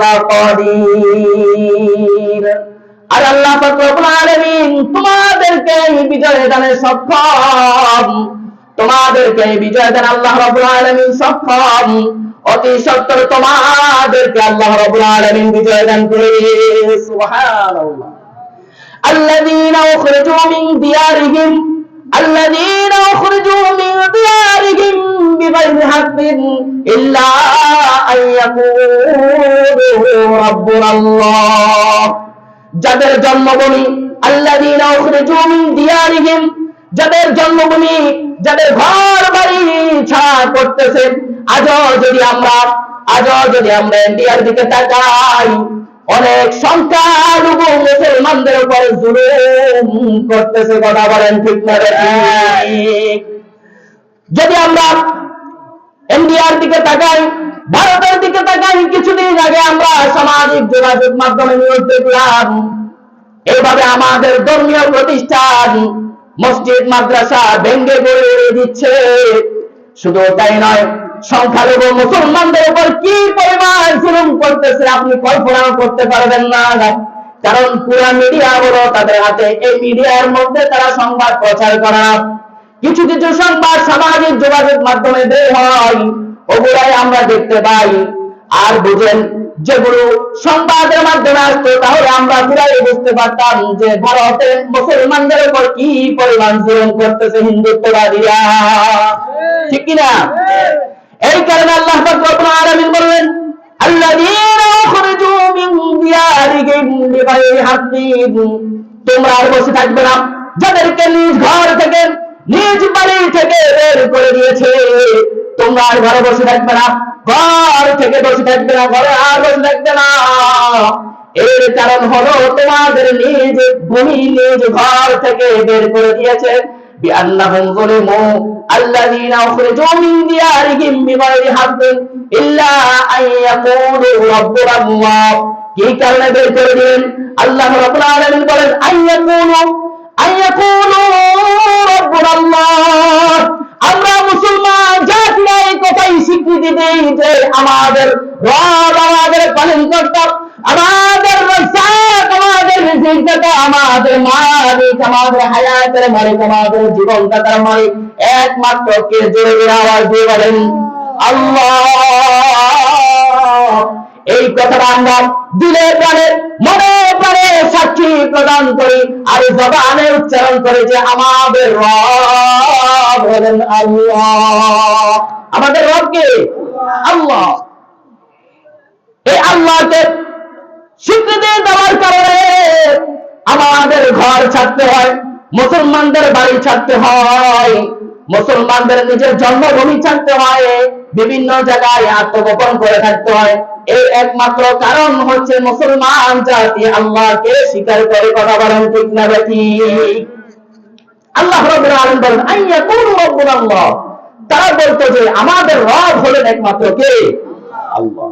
লাকাদির। আর আল্লাহ পাক রব্বুল আলামিন তোমাদেরকে বিজয় দানে সক্ষম, তোমাদেরকে বিজয় দান আল্লাহ রাব্বুল আলামিন সক্ষম। অতি সত্তর তোমাদেরকে আল্লাহ রাব্বুল আলামিন বিজয় দান করবে। সুবহানাল্লাহ। আল্লাযীনা উখরিজু মিন দিয়ারিহিম, আল্লাযীনা উখরিজু মিন দিয়ারিহিম বিগাইরি হাক্কিন ইল্লা আন ইয়াকুলু রাব্বুনাল্লাহ। যাদের জন্মভূমি, আল্লাযীনা উখরিজু মিন দিয়ারিহিম, যাদের জন্মভূমি, যাদের ঘর বাড়ি ছাড়া করতেছে। আজও যদি আমরা ইন্ডিয়ার দিকে তাকাই, অনেক সংখ্যালঘু মুসলমানদের উপর জুলুম করতেছে। কথা বলেন ঠিক না? যদি আমরা ইন্ডিয়ার দিকে তাকাই, ভারতের দিকে তাকাই, কিছুদিন আগে আমরা সামাজিক যোগাযোগ মাধ্যমে নিউজ দেখলাম, এইভাবে আমাদের ধর্মীয় প্রতিষ্ঠান, মসজিদ, মাদ্রাসা ভেঙ্গে গড়ে উড়িয়ে দিচ্ছে। শুধু তাই নয়, সংখ্যালঘু মুসলমানদের উপর কি পরিমাণ জুলুম করতেছে আপনি কল্পনাও করতে পারবেন না। কারণ পুরা মিডিয়া বলো তাদের হাতে, এই মিডিয়ার মধ্যে তারা সংবাদ প্রচার করে না। কিছু কিছু সংবাদ সামাজিক যোগাযোগ মাধ্যমে বের হয়, ওগুলাই আমরা দেখতে পাই। আর বুঝেন, যেগুলো সংবাদের মাধ্যমে আসতো, তাহলে আমরা পুরাই বুঝতে পারতাম যে ভারতে মুসলমানদের উপর কি পরিমাণ জুলুম করতেছে হিন্দুত্ববাদীরা, ঠিক কিনা? এই কারণে আল্লাহ পাক রব্বুল আলামিন বললেন, আল্লাযীনা উখরিজু মিন দিয়ারিহিম বিগাইরি হাক্কিন। তোমরা আর বসে থাকবে না, যাদেরকে নিজ ঘর থেকে, নিজ বাড়ি থেকে বের করে দিয়েছে, তোমরা আর ঘরে বসে থাকবে না, ঘর থেকে বসে থাকবে না, ঘরে আর বসে থাকবে না। এর কারণ হলো তোমাদের নিজ ভূমি, নিজ ঘর থেকে বের করে দিয়েছে। বিআন্নাহুম যুলিমু আল্লাযীনা উখরিজু মিন দিয়ারিহিম বিগাইরি হাক্কিন ইল্লা আন ইয়াকুলু রাব্বুনাল্লাহ। কি কারণে বের করে দিলেন? আল্লাহ রাব্বুল আলামিন বলেন, আন ইয়াকুলু রাব্বুনাল্লাহ। আমরা মুসলমান জাতি কতই স্বীকৃতি দেই যে আমাদের রব আমাদের পালনকর্তা, আমাদের রাজ্জাক, আমাদের রিজিকদাতা, আমাদের মালিক, আমাদের হায়াতের মালিক, আমাদের জীবনদাতার মালিক একমাত্র কে? জোরে আওয়াজ দিয়ে বলেন আল্লাহ। এই কথাটা আমরা দিলে প্রাণে মনে প্রাণে সাক্ষী প্রদান করি আর জবানে উচ্চারণ করে যে আমাদের রব হলেন আল্লাহ। আমাদের রব কে? আল্লাহ। এই আল্লাহকে স্বীকৃতি দেওয়ার কারণে আমাদের ঘর ছাড়তে হয়, মুসলমানদের বাড়ি ছাড়তে হয়, মুসলমানদের নিজের জন্মভূমি ছাড়তে হয়, বিভিন্ন জায়গায় আত্মগোপন করে থাকতে হয়। এই একমাত্র কারণ হচ্ছে মুসলমান জাতি আল্লাহকে স্বীকার করে। কথা বলেন ঠিক না ঠিক? আল্লাহ রাব্বুল আলামিন বলেন আইয়াকুনু রাব্বুনা আল্লাহ, তারা বলতো যে আমাদের রব হলেন একমাত্র কে? আল্লাহ।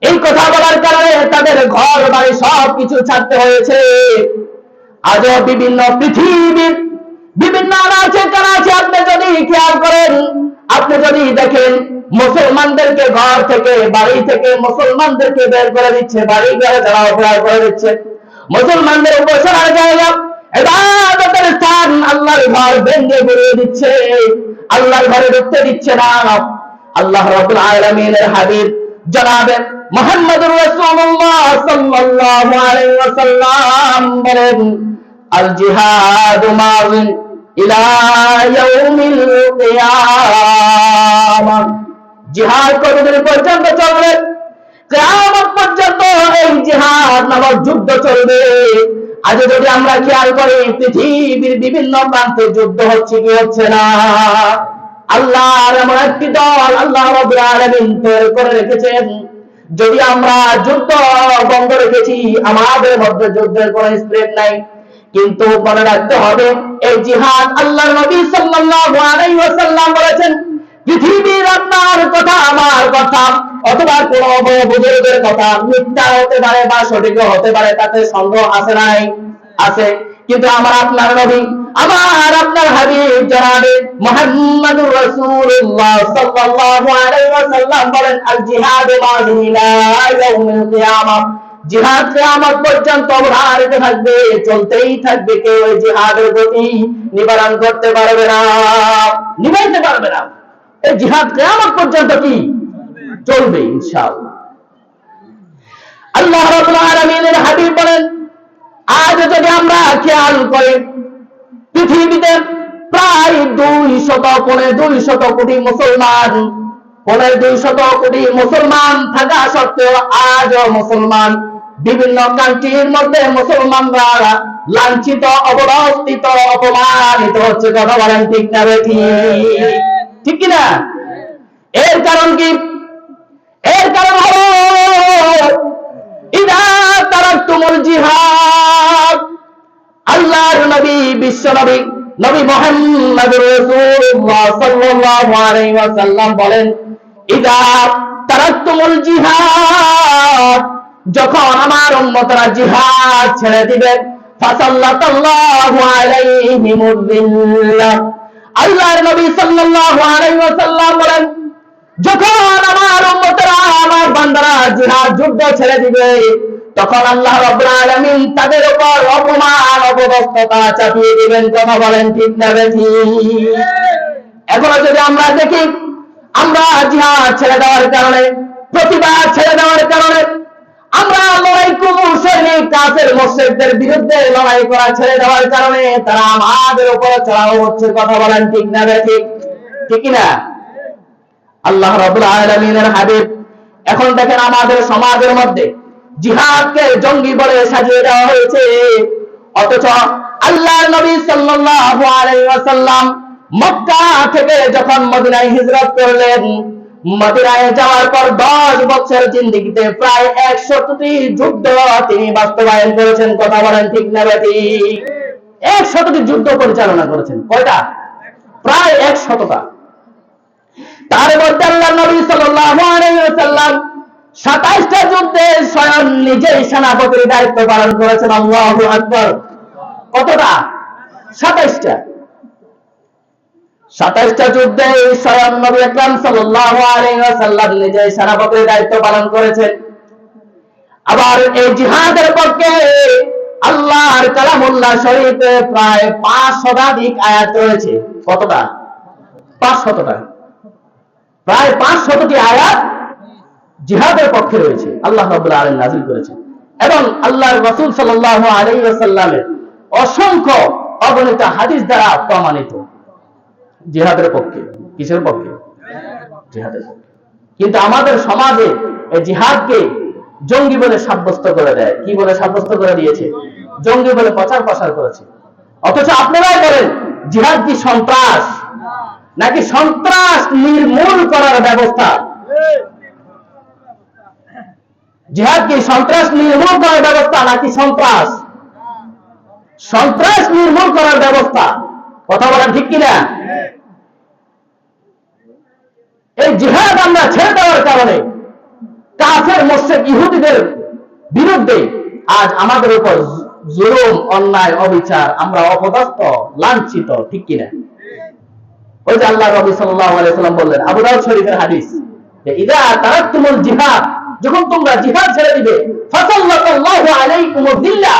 এই কথা বলার কারণে তাদের ঘর বাড়ি সবকিছু ছাড়তে হয়েছে। আজও বিভিন্ন পৃথিবীর বিভিন্ন আনাচে কানাচে আপনি যদি খেয়াল করেন, আপনি যদি দেখেন, মুসলমানদেরকে ঘর থেকে বাড়ি থেকে মুসলমানদেরকে বের করে দিচ্ছে, বাড়ি ঘরে যারা অপরাধ করে দিচ্ছে, মুসলমানদের উপাসনার জায়গা, ইবাদতের স্থান, আল্লাহর ঘর ভেঙে গুড়িয়ে দিচ্ছে, আল্লাহর ঘরে ঢুকতে দিচ্ছে না। আল্লাহ রাব্বুল আলামিনের হাবিব জনাবে মুহাম্মদুর রাসূলুল্লাহ সাল্লাল্লাহু আলাইহি ওয়াসাল্লাম বলেন আল জিহাদু মাযিন ইলা ইয়াউমিল কিয়ামাহ। জিহাদ কতদিন পর্যন্ত চলবে? কিয়ামত পর্যন্ত এই জিহাদ নামক যুদ্ধ চলবে। আজ যদি আমরা খেয়াল করি, পৃথিবীর বিভিন্ন প্রান্তে যুদ্ধ হচ্ছে কি হচ্ছে না? আল্লাহর এমন একটি দল আল্লাহ রাব্বুল আলামিন তৈরি করে রেখেছেন, যদি আমরা যুদ্ধ বন্ধ রেখেছি, আমাদের মধ্যে যুদ্ধের কোনো স্প্রেড নাই, কিন্তু মনে রাখতে হবে এই জিহাদ আল্লাহর নবী সাল্লাল্লাহু আলাইহি ওয়াসাল্লাম বলেছেন, পৃথিবীর আপনার কথা আমার কথা অথবা কোন বুজুর্গের কথা মিথ্যা হতে পারে বা সঠিক হতে পারে, তাতে সন্দেহ আছে নাই? আছে। কিন্তু আমার আপনার নবী, আমার আপনার হাবিব জনাবে মুহাম্মদুর রাসূলুল্লাহ সাল্লাল্লাহু আলাইহি ওয়াসাল্লাম বলেন আল জিহাদু মাযিন ইলা ইয়াউমিল কিয়ামাহ। জিহাদ কিয়ামত পর্যন্ত অব্যাহত থাকবে, চলতেই থাকবে। কেউ এই জিহাদের গতি নিবারণ করতে পারবে না, নিভাইতে পারবে না। এই জিহাদ কিয়ামত পর্যন্ত কি চলবে ইনশাআল্লাহ। আল্লাহ রাব্বুল আলামিনের হাবিব বলেন, আজ যদি আমরা খেয়াল করি, পৃথিবীতে প্রায় 200 কোটি মুসলমান, 200 কোটি মুসলমান থাকা সত্ত্বেও আজও মুসলমান বিভিন্ন কান্ট্রির মধ্যে মুসলমানরা লাঞ্ছিত, অবহেলিত, অপমানিত হচ্ছে। কথা বলেন ঠিক না ঠিক কিনা? এর কারণ কি? এর কারণ হলো ইদা তারাকতুমুল জিহাদ। আল্লাহর নবী, বিশ্ব নবী, নবী মুহাম্মদুর রাসূলুল্লাহ সাল্লাল্লাহু আলাইহি ওয়াসাল্লাম বলেন, ইদা তারাকতুমুল জিহাদ, যখন আমার উম্মতরা জিহাদ ছেড়ে দিবে, ফাসাল্লাতাল্লাহু আলাইহিমুল যিল্লাহ। আল্লাহর নবী সাল্লাল্লাহু আলাইহি ওয়াসাল্লাম বলেন, যখন আমার উম্মতরা, আমার বান্দারা জিহাদ যুদ্ধ ছেড়ে দিবে, তখন আল্লাহ রাব্বুল আলামিন তাদের উপর অপমান, অপদস্থতা চাপিয়ে দিবেন। কথা বলেন ঠিক না ঠিক? এখন যদি আমরা দেখি, আমরা জিহাদ ছেড়ে দেওয়ার কারণে, প্রতিবাদ ছেড়ে দেওয়ার কারণে, আমরা লড়াই করব সৈনিক কাফের মুশরিকদের বিরুদ্ধে লড়াই করা ছেড়ে দেওয়ার কারণে তারা আমাদের উপর চড়াও হচ্ছে। কথা বলেন ঠিক না ঠিক? ঠিক না? আল্লাহ রাব্বুল আলামিনের হাবিব, এখন দেখেন আমাদের সমাজের মধ্যে জিহাদকে জঙ্গি বলে সাজিয়ে দেওয়া হয়েছে, অথচ আল্লাহর নবী সাল্লাল্লাহু আলাইহি ওয়াসাল্লাম মক্কা থেকে যখন মদিনায় হিজরত করলেন, মদিনায় যাওয়ার পর 10 বছর জিন্দেগিতে প্রায় 100টি যুদ্ধ তিনি বাস্তবায়ন করেছেন। কথা বলেন ঠিক না ঠিক? 100টি যুদ্ধ পরিচালনা করেছেন। কয়টা? প্রায় 100টা। তার মধ্যে আল্লাহর নবী সাল্লাল্লাহু আলাইহি ওয়াসাল্লাম 27টা যুদ্ধে স্বয়ং নিজেই সেনাপতির দায়িত্ব পালন করেছেন। আল্লাহু আকবার। কতটা? 27টা। 27টা যুদ্ধে স্বয়ং নবী আকরাম সাল্লাল্লাহু আলাইহি ওয়াসাল্লাম নিজে সেনাপতির দায়িত্ব পালন করেছেন। আবার এই জিহাদের পক্ষে আল্লাহর কালামুল্লাহ শরীফে প্রায় 5 শতাধিক আয়াত রয়েছে। কতটা? 500টা। প্রায় 500টি আয়াত জিহাদের পক্ষে রয়েছে, আল্লাহ রাব্বুল আলামিন নাযিল করেছেন। এবং আল্লাহর রাসূল সাল্লাল্লাহু আলাইহি ওয়াসাল্লামের অসংখ্য অগণিত হাদিস দ্বারা প্রমাণিত জিহাদের পক্ষে। কিসের পক্ষে? জিহাদের পক্ষে। কিন্তু আমাদের সমাজে এই জিহাদকে জঙ্গি বলে সাব্যস্ত করে দেয়। কি বলে সাব্যস্ত করে দিয়েছে? জঙ্গি বলে প্রচার প্রসার করেছে। অথচ আপনারাই বলেন জিহাদ কি সন্ত্রাস নাকি সন্ত্রাস নির্মূল করার ব্যবস্থা? জিহাদ কি সন্ত্রাস নির্মূল করার ব্যবস্থা নাকি সন্ত্রাস? সন্ত্রাস নির্মূল করার ব্যবস্থা। কথা বলেন ঠিক কিনা? এই জিহাদ আমরা ছেড়ে দেওয়ার কারণে কাফের মুশরিক ইহুদিদের বিরুদ্ধে আজ আমাদের উপর জুলুম, অন্যায়, অবিচার, আমরা অপদস্থ, লাঞ্ছিত, ঠিক কিনা? ওই যে আল্লাহ নবী সাল্লাল্লাহু আলাইহি ওয়াসাল্লাম বললেন, আবু দাউদ শরীফের হাদিস, যে ইযা তারাকতুমুল জিহাদ, যখন তোমরা জিহাদ ছেড়ে দিবে, ফাসাল্লাল্লাহু আলাইকুমুয যিল্লাহ,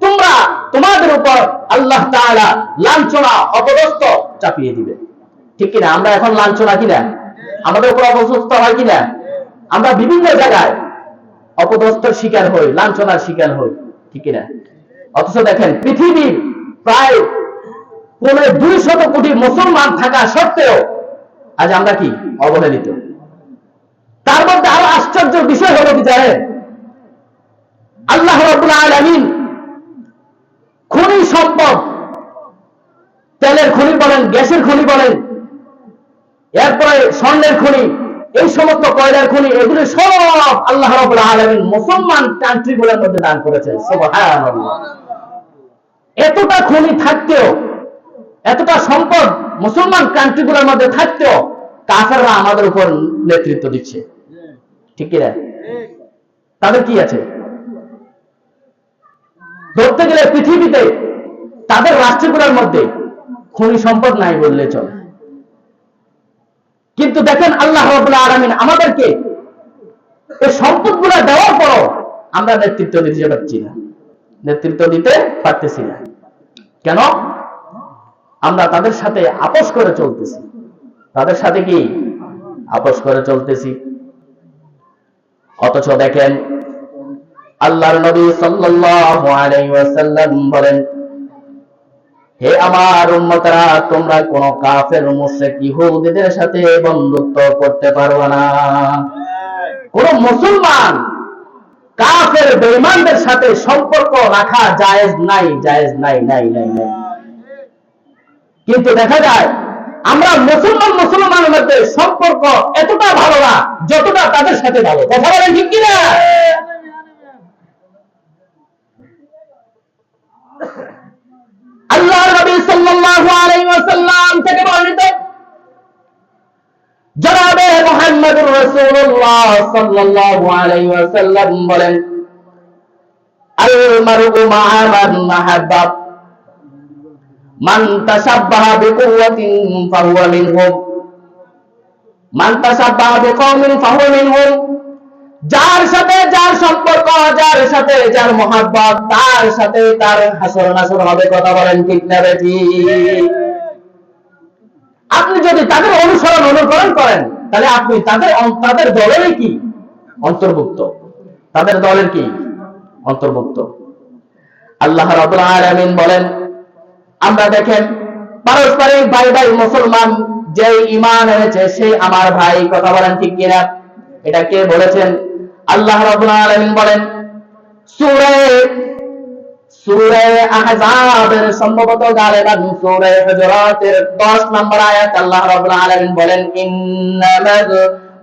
তোমরা তোমাদের উপর আল্লাহ তাআলা লাঞ্ছনা, অপদস্থ চাপিয়ে দিবে। ঠিক কিনা? আমরা এখন লাঞ্ছনা কিনা? আমাদের উপর অপদস্থ হয় কিনা? আমরা বিভিন্ন জায়গায় অপদস্থর শিকার হই, লাঞ্ছনার শিকার হই, ঠিক কিনা? অথচ দেখেন পৃথিবীর প্রায় 200 কোটি মুসলমান থাকা সত্ত্বেও আজ আমরা কি অবহেলিত। তার মধ্যে আরো আশ্চর্য বিষয় হলো কি জানেন? আল্লাহ রাব্বুল আলামিন খনি সম্পদ, তেলের খনি বলেন, গ্যাসের খনি বলেন, এরপরে স্বর্ণের খনি, এই সমস্ত কয়লার খনি, এগুলো সব আল্লাহ রাব্বুল আলামিন মুসলমান কান্ট্রিগুলোর মধ্যে দান করেছেন। সুবহানাল্লাহ। এতটা খনি থাকতেও, এতটা সম্পদ মুসলমান কান্ট্রিগুলোর মধ্যে থাকতেও কাফেররা আমাদের উপর নেতৃত্ব দিচ্ছে, ঠিক কিনা? তাদের কি আছে? ধরতে গেলে পৃথিবীতে তাদের রাষ্ট্রগুলোর মধ্যে খনি সম্পদ নাই বললে চলে। কিন্তু দেখেন আল্লাহ রাব্বুল আলামিন আমাদেরকে এই সম্পদগুলো দেওয়ার পরও আমরা নেতৃত্ব দিতে পারছি না, নেতৃত্ব দিতে পারতেছি না। কেন? আমরা তাদের সাথে আপোষ করে চলতেছি। তাদের সাথে কি আপোষ করে চলতেছি। অথচ দেখেন আল্লাহর নবী সাল্লাল্লাহু আলাইহি ওয়াসাল্লাম বলেন, হে আমার উম্মতরা, তোমরা কোন কাফের মুশরিক ইহুদিদের সাথে বন্ধুত্ব করতে পারবে না। কোন মুসলমান কাফের বেঈমানদের সাথে সম্পর্ক রাখা জায়েজ নাই, জায়েজ নাই, নাই, নাই, নাই। কিন্তু দেখা যায় আমরা মুসলমানের মধ্যে সম্পর্ক এতটা ভালো না যতটা তাদের সাথে ভালো। কথা বলেন ঠিক কিনা? আল্লাহর নবী সাল্লাল্লাহু আলাইহি ওয়াসাল্লাম থেকে বর্ণিত জনাবে মুহাম্মদুর রাসূলুল্লাহ সাল্লাল্লাহু আলাইহি ওয়াসাল্লাম বলেন, আল মারউ মা'a মান আহাব্বা, মান তাশাব্বাহা বিকুওয়াতিন ফাহুয়া মিনহুম, মান তাশাব্বাহা বিকওমিন ফাহুয়া মিনহুম। যার সাথে যার সম্পর্ক, যার সাথে যার মহব্বত, তার সাথে তার হাসর নাসর হবে। কথা বলেন ঠিক না বেঠিক? আপনি যদি তাদের অনুকরণ করেন তাহলে আপনি তাদের দলের কি অন্তর্ভুক্ত, তাদের দলের কি অন্তর্ভুক্ত। আল্লাহ রাব্বুল আলামিন বলেন, আমরা দেখেন পারস্পরিক ভাই ভাই মুসলমান, যে ঈমান এনেছে সেই আমার ভাই। কথা বলেন ঠিক কিনা? এটা কে বলেছেন? আল্লাহ রাব্বুল আলামিন বলেন সূরা আহজাবের সম্ভবত গালিবান সূরা হুজুরাতের 10 নম্বর আয়াত আল্লাহ রাব্বুল আলামিন বলেন, ইন্নামাল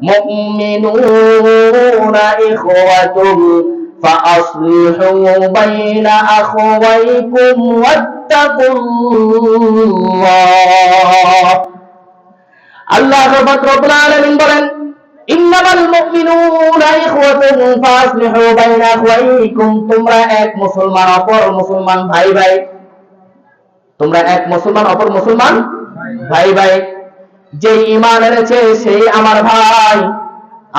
মুমিনুনা ইখওয়াতুন ফাআসলিহু বাইনা আখওয়াইকুম ওয়াত্তাকুল্লাহ। আল্লাহ রাব্বুল আলামিন বলেন, ইন্নামাল মুমিনুনা ইখওয়াতুন ফাসলিহু বাইনা আখওয়াইকুম, তোমরা এক মুসলমান অপর মুসলমান ভাই ভাই। তোমরা এক মুসলমান অপর মুসলমান ভাই ভাই, যে ঈমান এনেছে সেই আমার ভাই,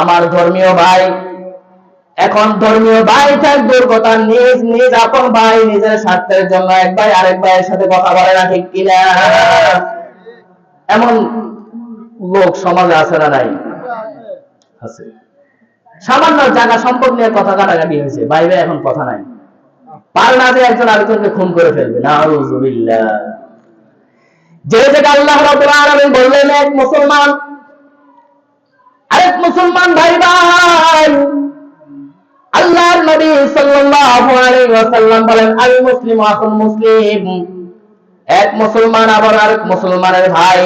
আমার ধর্মীয় ভাই। এখন ধর্মীয় ভাই থাক দূর কথা, নিজ নিজ আপন ভাই নিজের স্বার্থের জন্য এক ভাই আরেক ভাইয়ের সাথে কথা বলে না, ঠিক কিনা? এমন লোক সমাজে আছে না নাই? আছে। সামান্য জায়গা সম্পদ নিয়ে কথা কাটাকাটি হয়েছে, ভাই ভাই এখন কথা নাই, পার না যে একজন আরেকজনকে খুন করে ফেলবে, নাউযুবিল্লাহ। যে জায়গায় আল্লাহ রাব্বুল আলামিন বললেন এক মুসলমান আরেক মুসলমান ভাই ভাই, আল্লাহর নবী সাল্লাল্লাহু আলাইহি ওয়াসাল্লাম বলেন আল মুসলিমু আখুল মুসলিম, এক মুসলমান আবার আরেক মুসলমানের ভাই।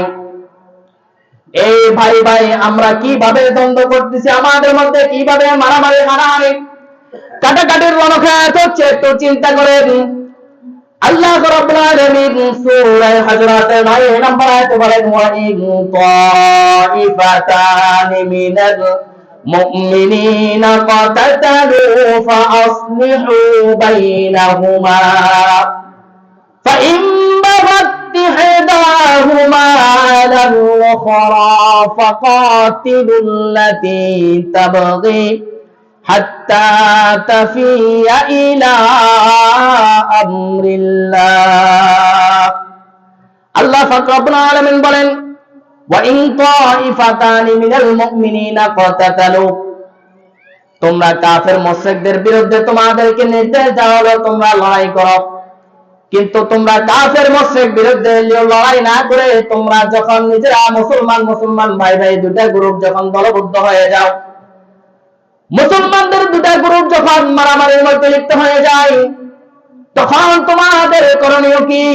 এই ভাই ভাই আমরা কিভাবে দ্বন্দ্ব করতেছি, আমাদের মধ্যে কিভাবে মারামারি হানাহানি কাটাকাটির রণক্ষেত হচ্ছে, একটু চিন্তা করেন। আল্লাহ রাব্বুল আলামিন সূরা হুজুরাতের 9 নম্বর আয়াতে বলেন ওয়া ইন তাইফাতানি মিনাল মুমিনিনা কাতাতালু ফাআসলিহু বাইনাহুমা ফাইন বাগাত ইহদাহুমা আলাল উখরা ফাকাতিলুল্লাতী তাবগী হাত্তা তাফিয়া ইলা আমরিল্লাহ। আল্লাহ পাক রব্বুল আলামিন বলেন ওয়া ইন তাইফাতানি মিনাল মুমিনিনা কাতাতালু, তোমরা কাফের মুশরিকদের বিরুদ্ধে তোমাদেরকে নির্দেশ দেওয়া হলো তোমরা লড়াই করো, কিন্তু তোমরা কাফের মুশরিক বিরুদ্ধে লড়াই না করে তোমরা যখন নিজেরা মুসলমান ভাই ভাই দুটা গ্রুপ যখন দলবদ্ধ হয়ে যাও, মুসলমানদের দুটা গ্রুপ যখন মারামারির মধ্যে লিপ্ত হয়ে যায়, তখন তোমাদের করণীয় কি?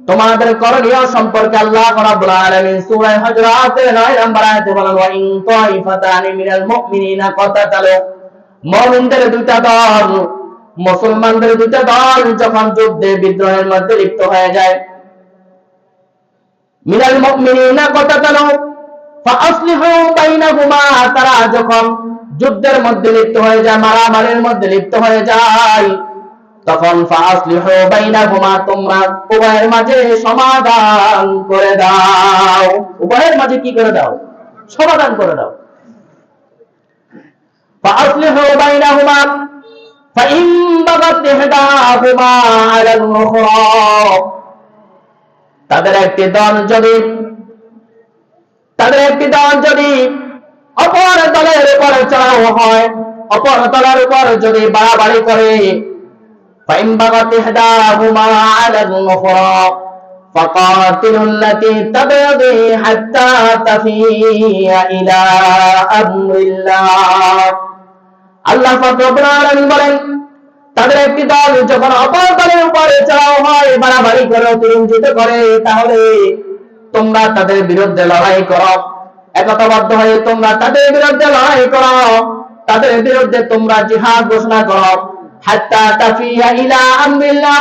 তোমাদের করণীয় সম্পর্কে আল্লাহ রাব্বুল আলামিন সূরা হুজুরাতের 9 নম্বর আয়াতে বলেন ওয়া ইন তাইফাতানি মিনাল মুমিনিনা কাতাতালু, মুমিনদের দুটা দল, মুসলমানদের দুটা দল যখন যুদ্ধে বিদ্রোহের মধ্যে লিপ্ত হয়ে যায়, মিনাল মুমিনিনা কাতাতালু ফাআসলিহু বাইনাহুমা, তারা যখন যুদ্ধের মধ্যে লিপ্ত হয়ে যায়, মারামারির মধ্যে লিপ্ত হয়ে যায়, তখন ফাআসলিহু বাইনাহুমা, তোমরা উভয়ের মাঝে সমাধান করে দাও। উভয়ের মাঝে কি করে দাও? সমাধান করে দাও। ফাআসলিহু বাইনাহুমা ফাইন বাগাত ইহদাহুমা আলাল উখরা, তাদের একটি দল যদি অপর দলের উপর চড়াও হয়, অপর দলের উপর যদি বাড়াবাড়ি করে, ফাইন বাগাত ইহদাহুমা আলাল উখরা ফাকাতিলুল্লাতী তাবগী হাত্তা তাফিয়া ইলা আমরিল্লাহ। আল্লাহ পাক রব্বুল আলামিন বলেন তাদের একটি দল যখন অপর দলের উপরে চড়াও হয়, বাড়াবাড়ি করে, অতিরঞ্জিত করে, তাহলে তোমরা তাদের বিরুদ্ধে লড়াই করো, একতাবদ্ধ হয়ে তোমরা তাদের বিরুদ্ধে লড়াই করো, তাদের বিরুদ্ধে তোমরা জিহাদ ঘোষণা করো। হাত্তা তাফিয়া ইলা আমরিল্লাহ,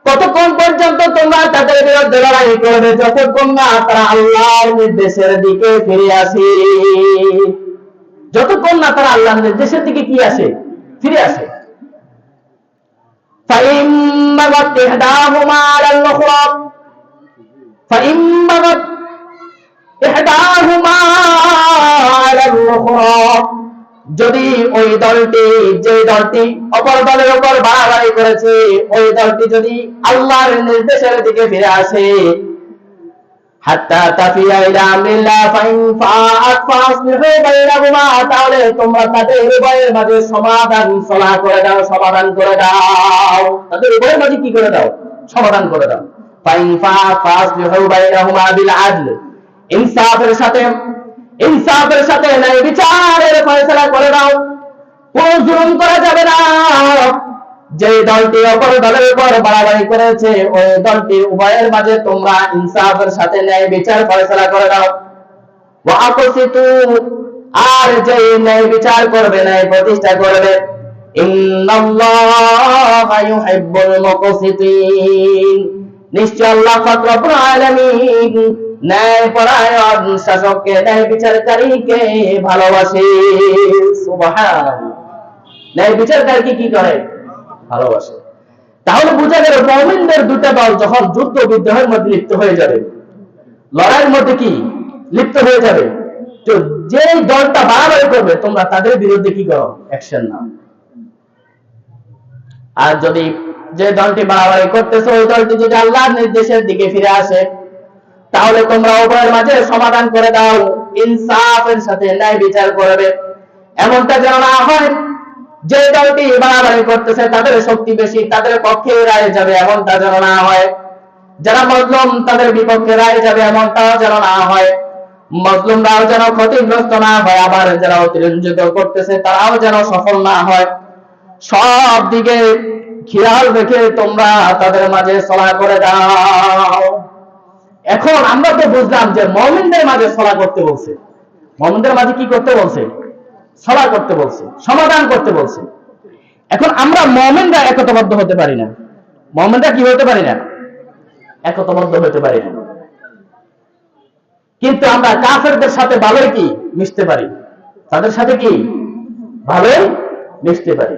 কতক্ষণ পর্যন্ত তোমরা তাদের বিরুদ্ধে লড়াই করবে? যতক্ষণ না তারা আল্লাহর নির্দেশের দিকে ফিরে আসে, যতক্ষণ না তারা আল্লাহর নির্দেশের দিকে কি আসে? ফিরে আসে। ফাইন বাগাত ইহদাহুমা আলাল উখরা ফাইন বাগাত ইহদাহুমা আলাল উখরা, যদি ওই দলটি, যে দলটি অপর দলের উপর বাড়াবাড়ি করেছে, ওই দলটি যদি আল্লাহর নির্দেশের দিকে ফিরে আসে, হাত্তা তাফিয়া ইলা আমরিল্লাহ ফাইন ফাআত ফাসলিহু বাইনাহুমা, তাহলে তোমরা তাদের উভয়ের মাঝে সমাধান করে দাও। তাদের উভয়ের মাঝে কি করে দাও? সমাধান করে দাও। ফাইন ফাআত ফাসলিহু বাইনাহুমা বিল আদল, ইনসাফের সাথে ন্যায় বিচারের ফয়সালা করে দাও। কোন জুলুম করা যাবে না। যে দলটি অপর দলের উপর বাড়াবাড়ি করেছে, ওই দলটি উভয়ের মাঝে তোমরা ইনসাফের সাথে ন্যায় বিচার ফয়সালা করে দাও। ওয়া আকসিতু, আর যে ন্যায় বিচার করবে, ন্যায় প্রতিষ্ঠা করবে, ইন্নাল্লাহা ইউহিব্বুল মুকসিতিন, নিশ্চয় আল্লাহ পাক রব্বুল আলামিন ন্যায়পরায়ণ শাসককে, ন্যায় বিচারকারীকে ভালোবাসে। সুবহানাল্লাহ। ন্যায় বিচারকারীকে কি করে? ভালোবাসে। তাহলে বোঝা গেল মুমিনদের দুটো দল যখন যুদ্ধ বিদ্রোহের মধ্যে লিপ্ত হয়ে যাবে, লড়াইয়ের মধ্যে কি লিপ্ত হয়ে যাবে। তো যে দলটা বাড়াবাড়ি করবে তোমরা তাদের বিরুদ্ধে কি করো, অ্যাকশন নাও। আর যদি যে দলটি বাড়াবাড়ি করতেছে ওই দলটি যদি আল্লাহর নির্দেশের দিকে ফিরে আসে, তাহলে তোমরা উভয়ের মাঝে সমাধান করে দাও, ইনসাফের সাথে ন্যায় বিচার করবে। এমনটা যেন না হয় যে দলটি বাড়াবাড়ি করতেছে তাদের শক্তি বেশি, তাদের পক্ষে রায় যাবে, এমনটা যেন না হয়। যারা মজলুম তাদের বিপক্ষে রায় যাবে, এমনটাও যেন না হয়। মজলুমরাও যেন ক্ষতিগ্রস্ত না হয়, আবার যারা অতিরঞ্জিত করতেছে তারাও যেন সফল না হয়। সব দিকে খেয়াল রেখে তোমরা তাদের মাঝে সলাহ করে দাও। এখন আমরা তো বুঝলাম যে মুমিনদের মাঝে সলাহ করতে বলছে, মুমিনদের মাঝে কি করতে বলছে, সলাহ করতে বলছে, সমাধান করতে বলছে। এখন আমরা মুমিনরা একতাবদ্ধ হতে পারি না, মুমিনরা কি হতে পারি না, একতাবদ্ধ হতে পারি না। কিন্তু আমরা কাফেরদের সাথে ভালোই কি মিশতে পারি, তাদের সাথে কি ভালোই মিশতে পারি।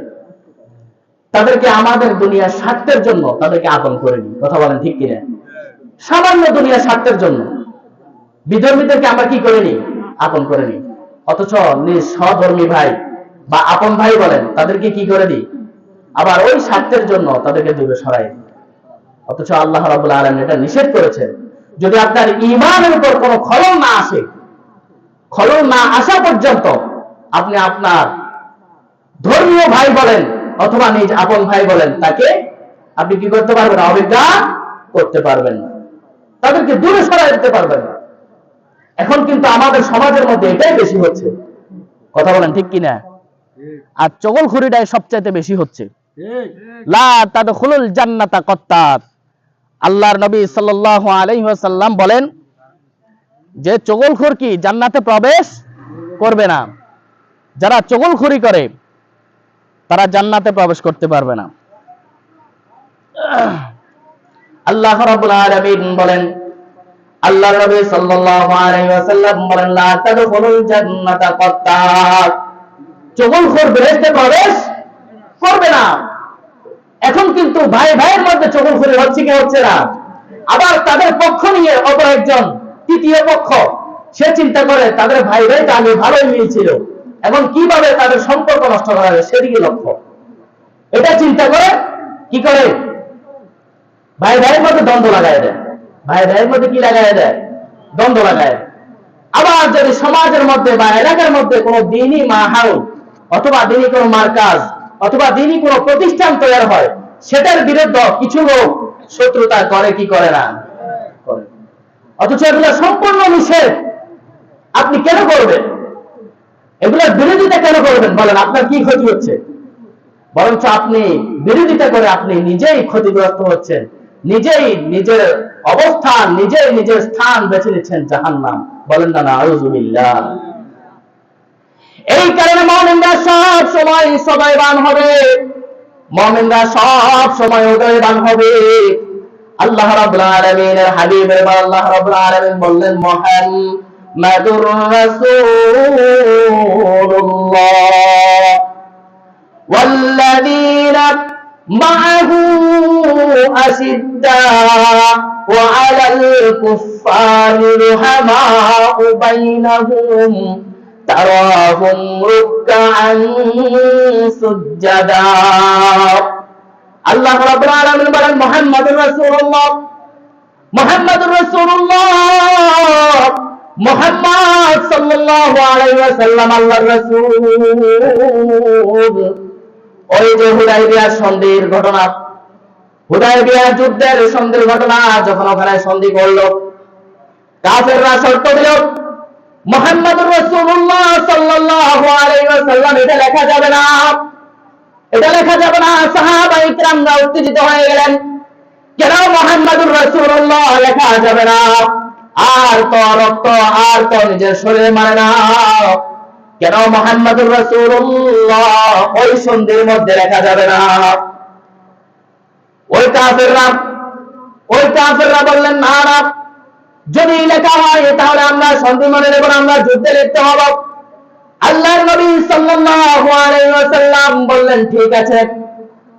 তাদেরকে আমাদের দুনিয়ার স্বার্থের জন্য তাদেরকে আপন করে নিই, কথা বলেন ঠিক কিনা? সামান্য দুনিয়ার স্বার্থের জন্য বিধর্মীদেরকে আমরা কি করে নিই, আপন করে নিই। অথচ নিজ সহধর্মী ভাই বা আপন ভাই বলেন তাদেরকে কি করে দিই, আবার ওই স্বার্থের জন্য তাদেরকে দূরে সরাই দিই। অথচ আল্লাহ রাব্বুল আলামিন এটা নিষেধ করেছেন। যদি আপনার ঈমানের উপর কোনো খলল না আসে, খলল না আসা পর্যন্ত আপনি আপনার ধর্মীয় ভাই বলেন অথবা নিজ আপন ভাই বলেন তাকে আপনি কি করতে পারবেন, অবজ্ঞা করতে পারবেন না, তাদেরকে দূরে সরাই দিতে পারবেন না। এখন কিন্তু আমাদের সমাজের মধ্যে এটাই বেশি হচ্ছে, কথা বলেন ঠিক কিনা? আর চগলখুরিটাই সবচাইতে বেশি হচ্ছে। লা তাদখুলুল জান্নাতা কত্তাত, আল্লাহর নবী সাল্লাল্লাহু আলাইহি ওয়াসাল্লাম বলেন যে চগলখুর কি জান্নাতে প্রবেশ করবে না। যারা চগলখুরি করে তারা জান্নাতে প্রবেশ করতে পারবে না। আল্লাহ রাব্বুল আলামিন বলেন, আল্লাহর নবী সাল্লাল্লাহু আলাইহি ওয়াসাল্লাম বলেন লা তাদখুলুল জান্নাতা কত্তাত, চগলখুর বেহেশতে প্রবেশ করবে না। এখন কিন্তু ভাই ভাইয়ের মধ্যে চগলখুরি হচ্ছে কি হচ্ছে না? আবার তাদের পক্ষ নিয়ে অপর একজন তৃতীয় পক্ষ সে চিন্তা করে তাদের ভাই ভাই আগে ভালোই মিলছিল, এখন কিভাবে তাদের সম্পর্ক নষ্ট করা যায় সেদিকে লক্ষ্য। এটা চিন্তা করে কি করে ভাই ভাইয়ের মধ্যে দ্বন্দ্ব লাগায় দেয়, ভাই ভাইয়ের মধ্যে কি লাগায় দেয়, দ্বন্দ্ব লাগায়। আবার যদি সমাজের মধ্যে বা এলাকার মধ্যে কোনো দ্বীনি মাহফিল অথবা দ্বীনি কোনো মার্কাজ অথবা দ্বীনি কোনো প্রতিষ্ঠান তৈরি হয়, সেটার বিরুদ্ধে কিছু লোক শত্রুতা করে কি করে না, করে। অথচ এগুলো সম্পূর্ণ নিষেধ। আপনি কেন করবেন এগুলোর বিরোধিতা, কেন করবেন বলেন? আপনার কি ক্ষতি হচ্ছে? বরঞ্চ আপনি বিরোধিতা করে আপনি নিজেই ক্ষতিগ্রস্ত হচ্ছেন, নিজেই নিজের অবস্থান, নিজেই নিজের স্থান বেছে নিচ্ছেন জাহান্নাম। বলেন না নাউযুবিল্লাহ। এই কারণে মুমিনরা সব সময় সদয়বান হবে, মুমিনরা সব সময় উদয়বান হবে। আল্লাহ রাব্বুল আলামিনের হাবিবের আল্লাহ রাব্বুল আলামিন বললেন মুহাম্মাদুর রাসূলুল্লাহ ওয়াল্লাযীনা মা'আহু আশিদ্দাউ আলাল কুফফারি রুহামাউ বাইনাহুম তারাহুম রুকআন সুজ্জাদা। আল্লাহ রাব্বুল আলামিন বলেন মুহাম্মাদুর রাসূলুল্লাহ, মুহাম্মাদুর রাসূলুল্লাহ, মুহাম্মদ সাল্লাল্লাহু আলাইহি ওয়াসাল্লাম আল্লাহর রাসূল। ওই যে হুদায়বিয়ার সন্ধির ঘটনা, হুদায়বিয়ার যুদ্ধের সন্ধির ঘটনা, যখন ওখানে সন্ধি করল কাফেররা শর্ত দিল মুহাম্মাদুর রাসূলুল্লাহ সাল্লাল্লাহু আলাইহি ওয়াসাল্লাম এটা লেখা যাবে না, এটা লেখা যাবে না। সাহাবায়ে কিরামরা উত্তেজিত হয়ে গেলেন, কেন মুহাম্মাদুর রাসূলুল্লাহ লেখা যাবে না? আর তো রক্ত, আর তো নিজের শরীরে মানে না, কেন মুহাম্মাদুর রাসূলুল্লাহ ওই সন্ধির মধ্যে লেখা যাবে না? ওই কাফেররা বললেন না না, যদি লেখা হয় তাহলে আমরা সন্ধি মানে নেব না, আমরা যুদ্ধে লিপ্ত হব। আল্লাহর নবী সাল্লাল্লাহু আলাইহি ওয়াসাল্লাম বললেন ঠিক আছে,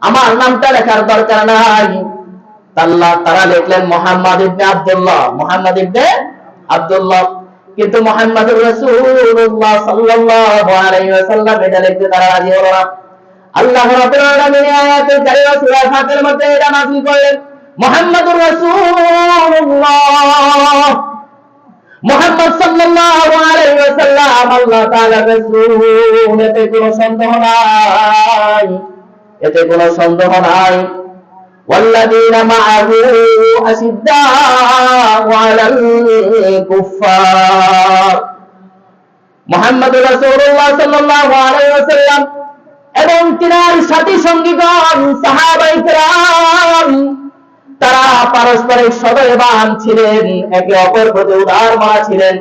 আমার নামটা লেখার দরকার নাই। তারা লিখলেন মুহাম্মদ ইবনে আব্দুল্লাহ, মুহাম্মদ ইবনে আব্দুল্লাহ, কিন্তু মুহাম্মদুর রাসূলুল্লাহ সাল্লাল্লাহু আলাইহি ওয়াসাল্লাম এটা লিখতে তারা রাজি হলো না। আল্লাহ রাব্বুল আলামিন আয়াতুল কারীমা সূরা ফাতিহার মধ্যে এটা নাযিল করলেন, মুহাম্মদুর রাসূলুল্লাহ, মুহাম্মদ সাল্লাল্লাহু আলাইহি ওয়াসাল্লাম আল্লাহ তাআলার রাসূল, এতে কোনো সন্দেহ নাই, এতে কোনো সন্দেহ নাই। ওয়াল্লাযীনা মাআহু আশিদ্দাউ আলাল কুফফার, মুহাম্মদুর রাসূলুল্লাহ সাল্লাল্লাহু আলাইহি ওয়াসাল্লাম এবং তিনার সাথী সঙ্গীগণ সাহাবায়ে কেরাম তারা পারস্পরিক সদয়বান ছিলেন, একে অপর প্রতি উদারমনা ছিলেন,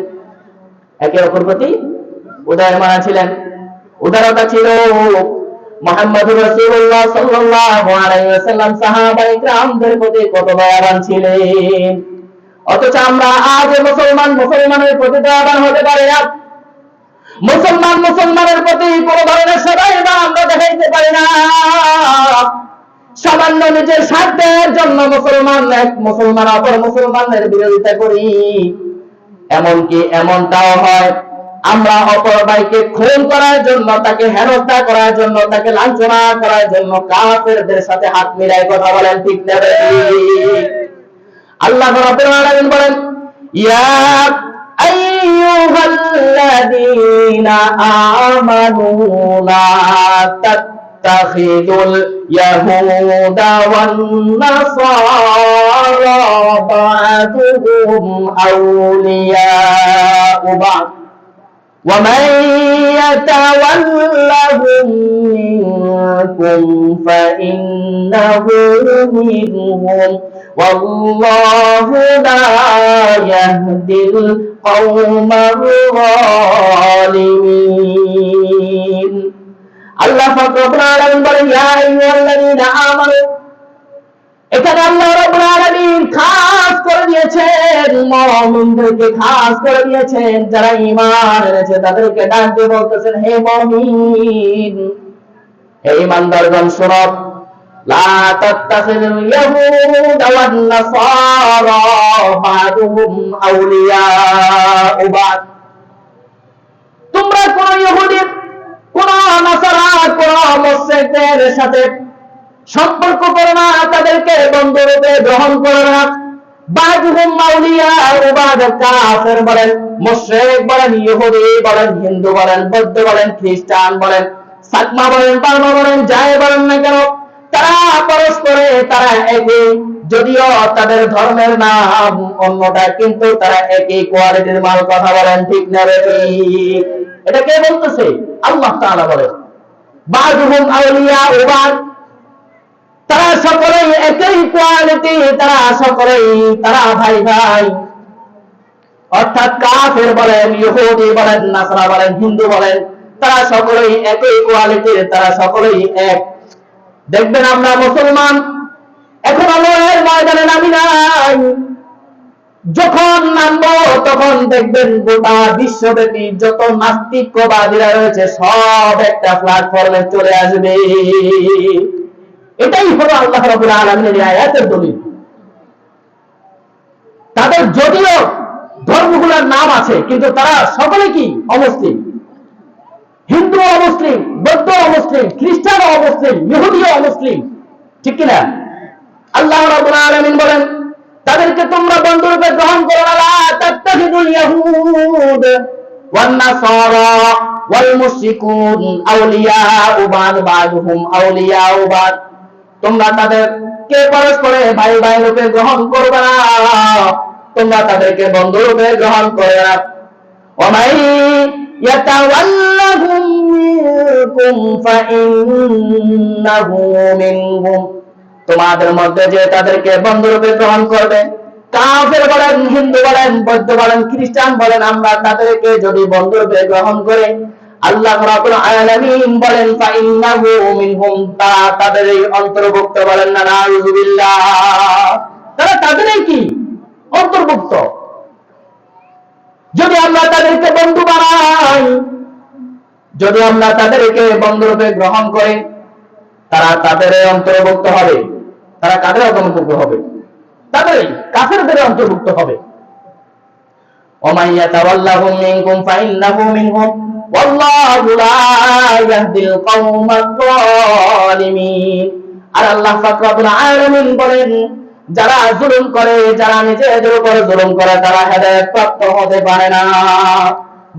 একে অপর প্রতি উদারমনা ছিলেন। উদারতা ছিল। মুহাম্মদুর রাসূলুল্লাহ সাল্লাল্লাহু আলাইহি ওয়াসাল্লাম সাহাবায়ে কেরামদের প্রতি কত দয়াবান ছিলেন। অথচ আমরা আজ মুসলমানের প্রতি দয়াবান হতে পারি না। মুসলমানের প্রতি কোন ধরনের সদয়তা আমরা দেখাইতে পারি না। সামান্য নিজের স্বার্থের জন্য মুসলমান অপর মুসলমানের বিরোধিতা করি। এমনকি এমনটাও হয় আমরা অপর ভাইকে খুন করার জন্য, তাকে হেনস্থা করার জন্য, তাকে লাঞ্ছনা করার জন্য কাফেরদের সাথে হাত মিলাই কথা বলেন, ঠিক না? আল্লাহ রাব্বুল আলামিন বলেন, ইয়া আইয়ুহাল্লাযীনা আমানু লা তাত্তাখিযুল ইয়াহুদা ওয়ান নাসারা বা'দুহুম আউলিয়াউ বা'দ ومن يتولهم منكم فإنه منهم والله لا يهدي القوم الظالمين। আল্লাহ রাব্বুল আলামিন বলেন, ইয়া আইয়ুহাল্লাযীনা আমানু, এখানে আল্লাহ রাব্বুল আলামিন খাস করে দিয়েছেন, মুমিনদেরকে খাস করে দিয়েছেন, যারা ঈমান এনেছে তাদেরকে ডাক দিয়ে বলতেছেন, হে মুমিন, হে ঈমানদারগণ শোনো, লা তাত্তাখিযুল ইয়াহুদা ওয়ান নাসারা বা'দুহুম আউলিয়াউ বা'দ, তোমরা কোন ইহুদি, কোন নাসারা, কোন মুশরিকদের সাথে সম্পর্ক করো না, তাদেরকে বন্ধুরূপে গ্রহণ করো না। বা'দুহুম আউলিয়াউ বা'দ, কাফের বলেন, মুশরিক বলেন, ইহুদি বলেন, হিন্দু বলেন, বৌদ্ধ বলেন, খ্রিস্টান বলেন, সাকমা বলেন, বার্মা বলেন, যাই বলেন না কেন, তারা পরস্পরে তারা একই, যদিও তাদের ধর্মের নাম অন্যটা, কিন্তু তারা একই কোয়ালিটির মাল। কথা বলেন, ঠিক না? এটা কে বলতেছে? আল্লাহ তাআলা বলেন, বা'দুহুম আউলিয়াউ বা'দ, তারা সকলেই একই কোয়ালিটি, তারা সকলেই তারা ভাই ভাই। অর্থাৎ কাফের বলেন, ইহুদি বলেন, নাসারা বলেন, হিন্দু বলেন, তারা সকলেই একই কোয়ালিটির, তারা সকলেই এক। দেখবেন আমরা মুসলমান এখন লড়াইয়ের ময়দানে নামি নাই, যখন নামবো তখন দেখবেন গোটা বিশ্বব্যাপী যত নাস্তিকবাদীরা রয়েছে সব একটা প্ল্যাটফর্মে চলে আসবে। এটাই হলো আল্লাহ রাব্বুল আলামিনের আয়াতের দলিল। তাদের যদিও ধর্মগুলোর নাম আছে, কিন্তু তারা সকলে কি? অমুসলিম। হিন্দু অমুসলিম, বৌদ্ধ অমুসলিম, খ্রিস্টান অমুসলিম, ইহুদিও অমুসলিম, ঠিক কিনা? আল্লাহ রাব্বুল আলামিন বলেন, তাদেরকে তোমরা বন্ধুরূপে গ্রহণ করো না। লা তাত্তাখিযুল ইয়াহুদ ওয়ান নাসারা ওয়াল মুশরিকুন আউলিয়াউ বা'দ বা'দুহুম আউলিয়াউ বা'দ, তোমরা তাদেরকে পরস্পরে ভাই ভাই রূপে গ্রহণ করবে না, তোমরা তাদেরকে বন্ধু রূপে গ্রহণ করবে না। ওয়ামাই ইয়াতাওয়াল্লাহুম মিনকুম ফাইন্নাহু মিনহুম, তোমাদের মধ্যে যে তাদেরকে বন্ধু রূপে গ্রহণ করবে, কাফের বলেন, হিন্দু বলেন, বৌদ্ধ বলেন, খ্রিস্টান বলেন, আমরা তাদেরকে যদি বন্ধু রূপে গ্রহণ করে, আল্লাহ রাব্বুল আলামিন বলেন ফাইন্নাহু মিনহুম, তাদেরই অন্তর্ভুক্ত। বলেন না নাউযুবিল্লাহ, তারা তাদেরই কি? অন্তর্ভুক্ত। যদি আমরা তাদেরকে বন্ধু বানাই, যদি আমরা তাদেরকে বন্ধুরূপে গ্রহণ করি, তারা তাদেরই অন্তর্ভুক্ত হবে। তারা কাদের অন্তর্ভুক্ত হবে? তাদেরই, কাফেরদের অন্তর্ভুক্ত হবে। ومن يتولهم منكم فإنه منهم والله لا يهدي القوم الظالمين। আর আল্লাহ পাক রব্বুল আলামিন বলেন, যারা জুলুম করে, যারা নিজেদের উপর জুলুম করে, তারা হেদায়েত প্রাপ্ত হতে পারে না।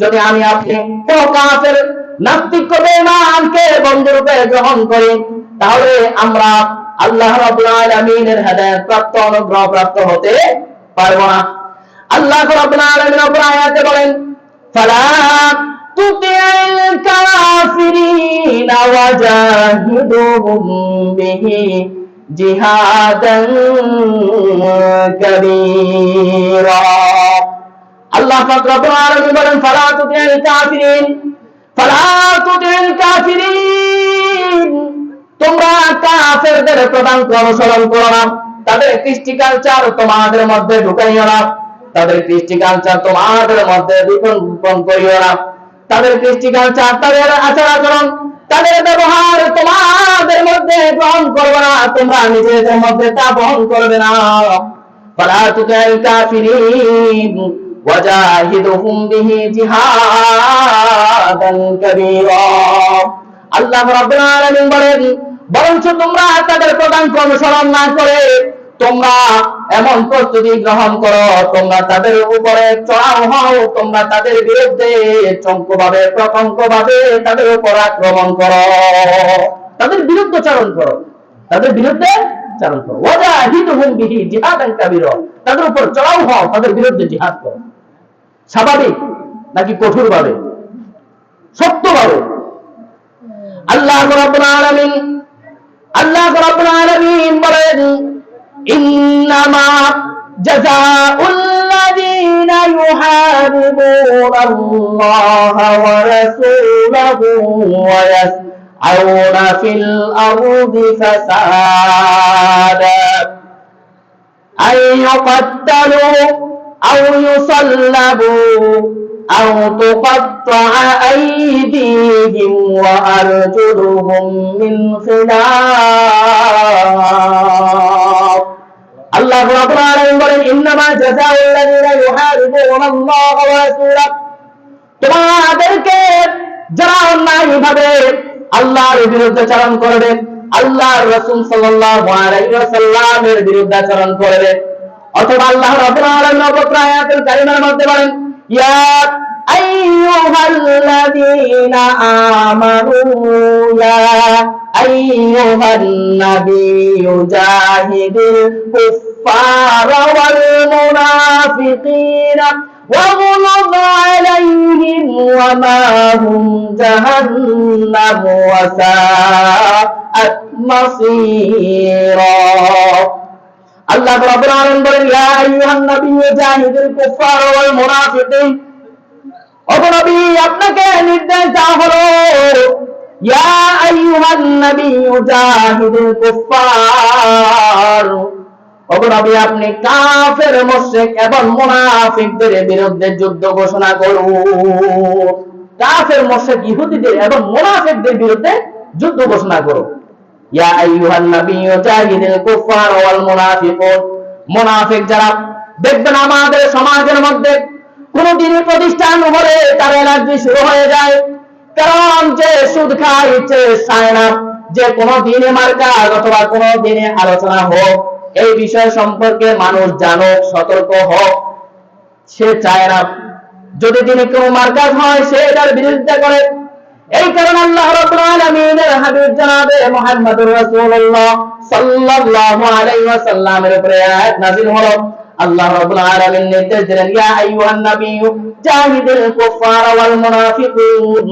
যদি আমি আপনি কোন কাফের নাস্তিক বেঈমানকে বন্ধুরূপে গ্রহণ করি, তাহলে আমরা আল্লাহ রাব্বুল আলামিনের হেদায়েত প্রাপ্ত, অনুগ্রহ প্রাপ্ত হতে পারবো না। আল্লাহ রাব্বুল আলামিন অপর আয়াতে বলেন, ফালা তুতি'ল কাফিরিন ওয়াজাহিদুহুম বিহি জিহাদান কাবীরা। আল্লাহ পাক রব্বুল আলামিন বলেন, ফালা তুতি'ল কাফিরিন, ফালা তুতি'ল কাফিরিন, তোমরা কাফেরদের পদাঙ্ক অনুসরণ করো না, তাদের কৃষ্টি কালচার তোমাদের মধ্যে ঢুকাইও না, তাদের কৃষ্টি কালচার তোমাদের মধ্যে বিপন করিও না, তাদের কৃষ্টি কালচার, তাদের আচার আচরণ, তাদের ব্যবহার তোমাদের মধ্যে গ্রহণ করবে না, তোমরা নিজেদের মধ্যে তা বহন করবে না। ফালা তুতি'ল কাফিরিন ওয়াজাহিদুহুম বিহি জিহাদান কাবীরা। আল্লাহ রাব্বুল আলামিন বলেন, বরঞ্চ তোমরা তাদের পদাঙ্ক অনুসরণ না করে তোমরা এমন প্রস্তুতি গ্রহণ করো, তোমরা তাদের উপরে চড়াও হও, তোমরা তাদের বিরুদ্ধে চঙ্কভাবে প্রকঙ্কভাবে তাদের উপর আক্রমণ করো, তাদের বিরুদ্ধে চারণ করো, তাদের বিরুদ্ধে চারণ করো। ওয়াজাহিদুহুম বিহি জিহাদান কাবীরা, তাদের উপর চড়াও হও, তাদের বিরুদ্ধে জিহাদ করো। স্বাভাবিক নাকি কঠোরভাবে? সত্যভাবে। আল্লাহ রাব্বুল আলামিন বলেন, ইন্নামা জাযাউল লাযীনা ইউহারিবুনাল্লাহা ওয়া রাসূলাহু ওয়া ইয়াসআউনা ফিল আরদি ফাসাদা আন ইউকাত্তালু আও ইউসাল্লাবু أو تقطع أيديهم وأرجلهم من خلاف। আল্লাহ রাব্বুল আলামিন বলেন, ইন্নামা জাযাউল লাযীনা ইউহারিবুনাল্লাহ ওয়া রাসূলাহু, তোমাদেরকে যারা অন্যায়ভাবে আল্লাহর বিরুদ্ধাচরণ করবে, আল্লাহর রাসূল সাল্লাল্লাহু আলাইহি ওয়াসাল্লামের বিরুদ্ধাচরণ করবে, অথবা আল্লাহ রাব্বুল আলামিন অপর আয়াতুল কারিমার মধ্যে বলেন, ইয়া আইয়ুহাল্লাযীনা আমানু ইয়া আইয়ুহান নাবিয়্যু জাহিদিল কুফফারা ওয়াল মুনাফিকিনা ওয়াগলুয আলাইহিম ওয়া মাহুম জাহান্নাম ওয়া সাআত মাসীরা। আল্লাহ রাব্বুল আলামিন বলেন, ইয়া আইয়ুহান নাবিয়্যু জাহিদিল কুফফারা ওয়াল মুনাফিকিন, ও নবী আপনাকে নির্দেশ দেওয়া হলো, ইয়া আইয়ুহান নাবিয়্যু জাহিদিল কুফফার, ও নবী আপনি কাফের, মুশরিক এবং মুনাফিকদের বিরুদ্ধে যুদ্ধ ঘোষণা করুন। কাফের, মুশরিক, ইহুদিদের এবং মুনাফিকদের বিরুদ্ধে যুদ্ধ ঘোষণা করুন। ইয়া আইয়ুহান নাবিয়্যু জাহিদিল কুফফার ওয়াল মুনাফিকুন, মুনাফিক যারা, দেখবেন আমাদের সমাজের মধ্যে কোন দিনের প্রতিষ্ঠান হলে তার এনার্জি শুরু হয়ে যায়, কারণ যে সুদ খায়, ইচ্ছে চায় না যে কোনো দিনে মার্কাজ অথবা কোনো দিনে আলোচনা হোক, এই বিষয় সম্পর্কে মানুষ জানুক, সতর্ক হোক, সে চায় না। যদি দিনে কোনো মার্কাজ হয় সে এটার বিরোধিতা করে। এই কারণে আল্লাহ রাব্বুল আলামিনের হাবিব জনাবে মুহাম্মদুর রাসূলুল্লাহ সাল্লাল্লাহু আলাইহি ওয়াসাল্লামের উপরে আয়াত নাযিল হলো। আল্লাহ রাব্বুল আলামিন নির্দেশ দিলেন, ইয়া আইয়ুহান নাবিয়্যু জাহিদিল কুফফারা ওয়াল মুনাফিকুন,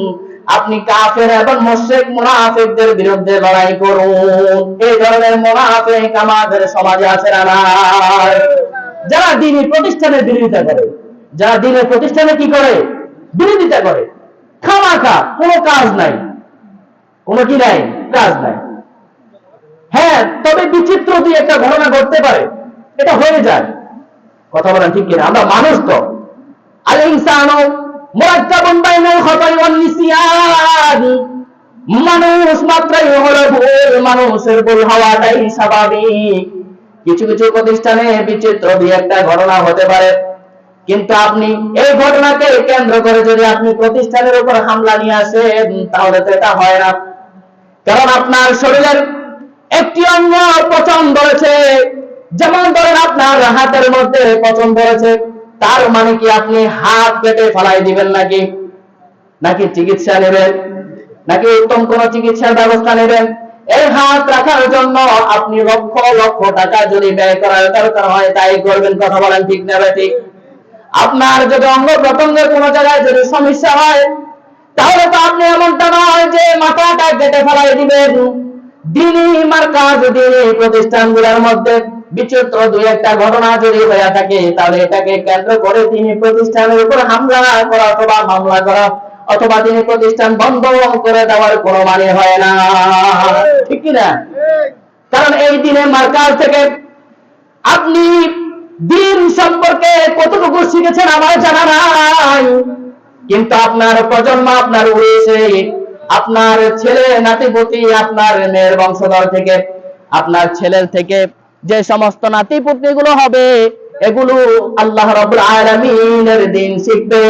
আপনি কাফের এবং মুশরিক মুনাফিকদের বিরুদ্ধে লড়াই করুন। এই ধরনের মুনাফিক আমাদের সমাজে আছে না নাই? যারা দ্বীনি প্রতিষ্ঠানের বিরোধিতা করে, যারা দ্বীনের প্রতিষ্ঠানে কি করে? বিরোধিতা করে। খামাখা কোনো কাজ নাই, কোনো কি নাই? কাজ নাই। হ্যাঁ, তবে বিচিত্র দুই একটা ঘটনা ঘটতে পারে, এটা হয়ে যায়। কথা বলেন ঠিক কিনা? আমরা মানুষ তো, আল ইনসানু মুরাক্কাবুন বাইনাল খাতাই ওয়ান নিসিয়ান, মানুষ মাত্রই হলো ভুল, মানুষের ভুল হওয়াটাই স্বাভাবিক। কিছু কিছু প্রতিষ্ঠানে বিচিত্র দুই একটা ঘটনা হতে পারে, কিন্তু আপনি এই ঘটনাকে কেন্দ্র করে যদি আপনি প্রতিষ্ঠানের উপর হামলা নিয়ে আসেন, তাহলে তো এটা হয় না। কারণ আপনার শরীরের একটি অঙ্গ পচন ধরেছে, যেমন ধরেন আপনার হাতের মধ্যে পচন ধরেছে, তার মানে কি আপনি হাত কেটে ফেলাই দিবেন নাকি? নাকি চিকিৎসা নেবেন, নাকি উত্তম কোন চিকিৎসার ব্যবস্থা নেবেন? এই হাত রাখার জন্য আপনি লক্ষ লক্ষ টাকা যদি ব্যয় করার দরকার হয় তাই করবেন। কথা বলেন ঠিক না ঠিক? আপনার যদি অঙ্গ প্রত্যঙ্গের কোন জায়গায় যদি সমস্যা হয়, তাহলে তো আপনি এমনটা নয় যে মাথাটা কেটে ফেলাই দিবেন। দিনই মার্কাজ দিনই প্রতিষ্ঠানগুলোর মধ্যে বিচিত্র দুই একটা ঘটনা যদি হয়ে থাকে, তাহলে এটাকে কেন্দ্র করে তিনি প্রতিষ্ঠানের উপর হামলা করা অথবা মামলা করা অথবা তিনি প্রতিষ্ঠান বন্ধ করে দেওয়ার কোনো মানে হয় না, ঠিক কিনা? কারণ এই দিনে মার্কাজ থেকে আপনি দিন সম্পর্কে কতটুকু শিখেছেন আমার জানা নাই, কিন্তু আপনার প্রজন্ম আপনার উড়েছে, আপনার ছেলে নাতিপুতি, আপনার মেয়ের বংশধর থেকে, আপনার ছেলের থেকে যে সমস্ত নাতিপুতি গুলো হবে, এগুলো আল্লাহ রাব্বুল আলামিনের দিন শিখবে,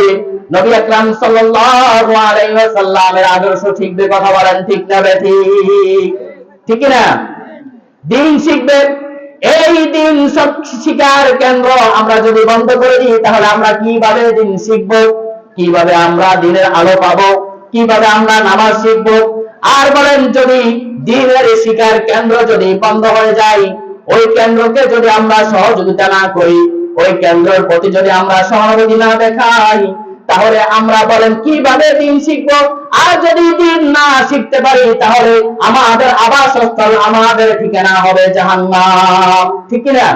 নবী আকরাম সাল্লাল্লাহু আলাইহি ওয়াসাল্লামের আদর্শ শিখবে। কথা বলেন ঠিক না ঠিক? ঠিক না? দিন শিখবে। এই দিন সব শিকার কেন্দ্র আমরা যদি বন্ধ করে দিই, তাহলে আমরা কিভাবে দিন শিখবো? কিভাবে আমরা দিনের আলো পাবো? কিভাবে আমরা নামাজ শিখবো? আর বলেন, যদি দিনের শিকার কেন্দ্র যদি বন্ধ হয়ে যায়, ওই কেন্দ্রকে যদি আমরা সহযোগিতা না করি, ওই কেন্দ্রের প্রতি যদি আমরা সহানুভূতি না দেখাই, তাহলে আমরা বলেন কিভাবে দিন শিখবো? আর যদি দিন না শিখতে পারি, তাহলে আমাদের আবাসস্থল, আমাদের ঠিকানা হবে জাহান্নাম, ঠিক কিনা?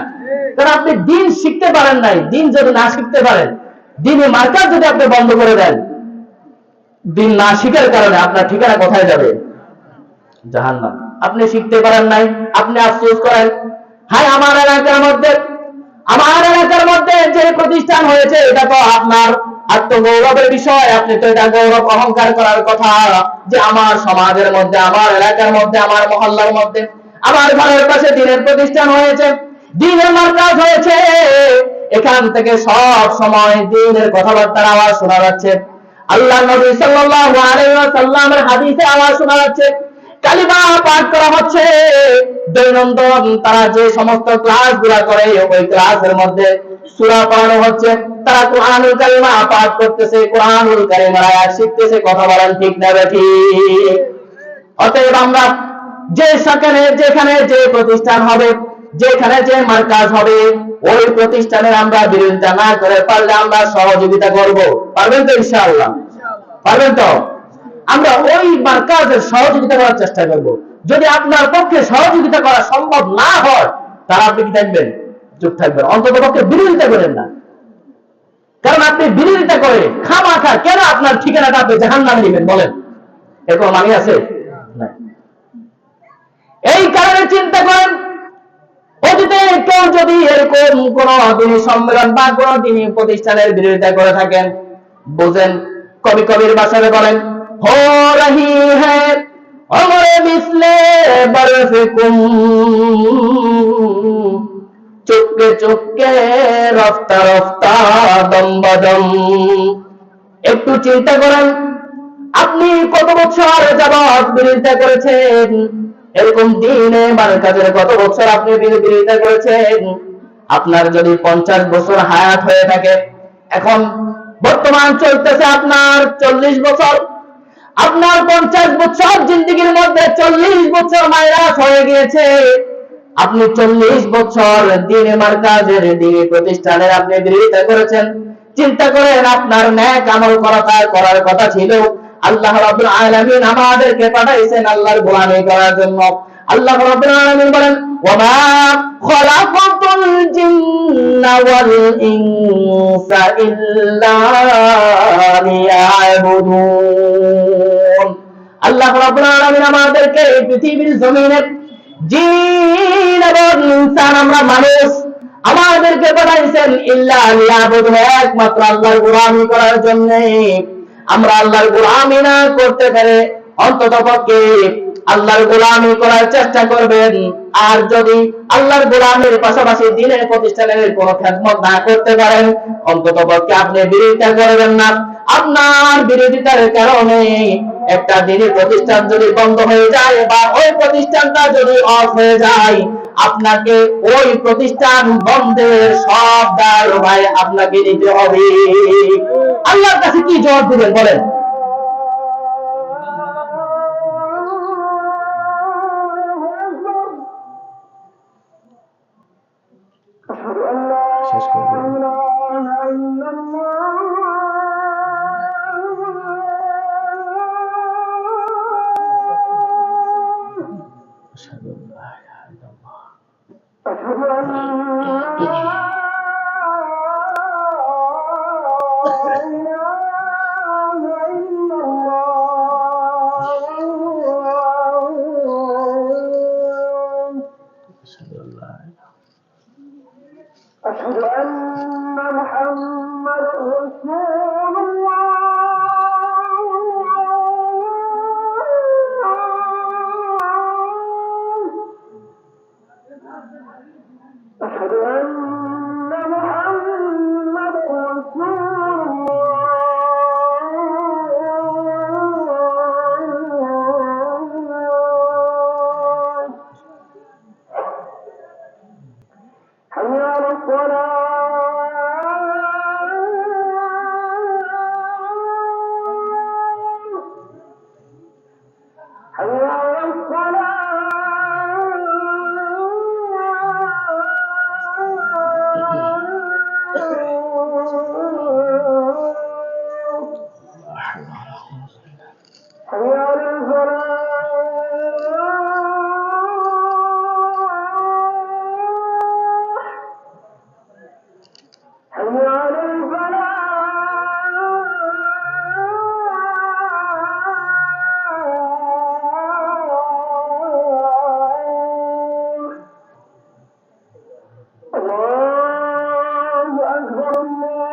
কারণ আপনি দিন শিখতে পারেন নাই। দিন যদি না শিখতে পারেন, দিনে মার্কাজ যদি আপনি বন্ধ করে দেন, দিন না শিখার কারণে আপনার ঠিকানা কোথায় যাবে? জাহান্নাম। আপনি শিখতে পারেন নাই, আপনি আফসোস করেন, হায় আমার এলাকার মধ্যে যে প্রতিষ্ঠান হয়েছে, এটা তো আপনার আত্মগৌরবের বিষয়। আপনি তো এটা গৌরব অহংকার করার কথা যে আমার সমাজের মধ্যে, আমার এলাকার মধ্যে, আমার মহল্লার মধ্যে, আমার ঘরের পাশে দিনের প্রতিষ্ঠান হয়েছে, দিনের মার্কাজ হয়েছে। এখান থেকে সব সময় দিনের কথাবার্তার আওয়াজ শোনা যাচ্ছে, আল্লাহ নবী সাল্লাল্লাহু আলাইহি ওয়াসাল্লামের হাদিসে আওয়াজ শোনা যাচ্ছে, কালিমা পাঠ করা হচ্ছে। দৈনন্দিন তারা যে সমস্ত ক্লাসগুলো করে, ওই ক্লাসের মধ্যে সূরা পড়ানো হচ্ছে, তারা কুরআনুল কারিমা পাঠ করতেছে, কুরআনুল কারিমের আয়াত শিখতেছে। কথা বলেন ঠিক না ঠিক? অতএব আমরা যেখানে যে প্রতিষ্ঠান হবে, যেখানে যে মার্কাজ হবে, ওই প্রতিষ্ঠানের আমরা বিরোধিতা না করে পারলে আমরা সহযোগিতা করব। পারবেন তো ইনশাআল্লাহ? পারবেন তো? আমরা ওই মার্কাজের সহযোগিতা করার চেষ্টা করব। যদি আপনার পক্ষে সহযোগিতা করা সম্ভব না হয়, তাহলে আপনি কি থাকবেন? চুপ থাকবেন। অন্তত পক্ষে বিরোধিতা করেন না। কারণ আপনি বিরোধিতা করে খামাখা কেন আপনার ঠিকানাটা আপনি জাহান্নামে দিবেন বলেন? এরকম মানে আছে? এই কারণে চিন্তা করেন, অতীতে কেউ যদি এরকম কোন দিনী সম্মেলন বা কোন দিনী প্রতিষ্ঠানের বিরোধিতা করে থাকেন, বুঝেন কবির ভাষায় বলেন, हो रही है उम्र मिसले बरफकुम चुपके चुपके रफ्ता रफ्ता दम बदम। একটু চিন্তা করেন, আপনি কত বছর যাবত বিরোধিতা করেছেন? এরকম দিনে মার্কাজের কত বছর আপনি বিরোধিতা করেছেন? আপনার যদি 50 বছর হায়াত হয়ে থাকে, এখন বর্তমান চলতেছে আপনার 40 বছর, আপনার 50 বছর জিন্দেগির মধ্যে 40 বছর মাইনাস হয়ে গিয়েছে। আপনি 40 বছর দিনে মার্কাজের দিনে প্রতিষ্ঠানের আপনি বিরোধিতা করেছেন। চিন্তা করেন, আপনার ন্যাক আমল করার কথা ছিল। আল্লাহ রাব্বুল আলামিন আমাদেরকে পাঠাইছেন আল্লাহর গোলামি করার জন্য। আল্লাহ রাব্বুল আলামিন বলেন, ওয়া মা খালাকাতুল জিন্না ওয়াল ইনসা ইল্লা লিয়াবুদুন। আল্লাহ রাব্বুল আলামিন আমাদেরকে এই পৃথিবীর জমিনে জিন এবং ইনসান, আমরা মানুষ, আমাদেরকে পাঠাইছেন ইল্লা লিয়াবুদুন, একমাত্র আল্লাহর গোলামি করার জন্য। আমরা আল্লাহর গোলামি না করতে পারে অন্তত পক্ষে আল্লাহর গোলামি করার চেষ্টা করবেন। আর যদি আল্লাহর গোলামির পাশাপাশি দ্বীনের প্রতিষ্ঠানের কোনো খেদমত না করতে পারেন, অন্ততপক্ষে আপনি বিরোধিতা করবেন না। আপনার বিরোধিতার কারণে একটা দ্বীনী প্রতিষ্ঠান যদি বন্ধ হয়ে যায় বা ওই প্রতিষ্ঠানটা যদি অফ হয়ে যায়, আপনাকে ওই প্রতিষ্ঠান বন্ধের সব দায় আপনাকে নিতে হবে। আল্লাহর কাছে কি জবাব দিবেন বলেন? শেষ করবেন। أشهد أن محمد رسول الله أشهد أن محمد رسول الله حي على الصلاة حي على الصلاة حي على الفلاح حي على الفلاح الله أكبر الله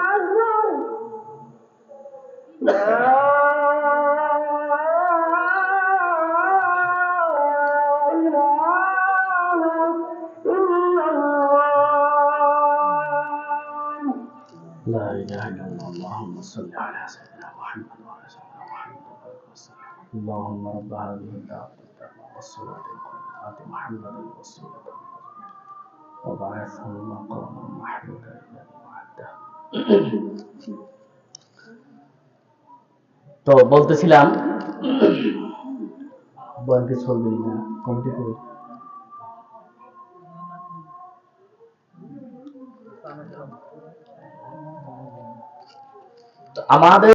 أكبر لا إله إلا الله لا إله إلا الله. اللهم صل على سيدنا محمد وعلى سيدنا محمد وسلم. اللهم رب هذه الدعوة التامة والصلاة القائمة آت محمدا الوسيلة وبعثه مقاما محمودا الذي وعده. তো বলতেছিলাম বয়ানকে চলবে না, কমিটি করে আমাদের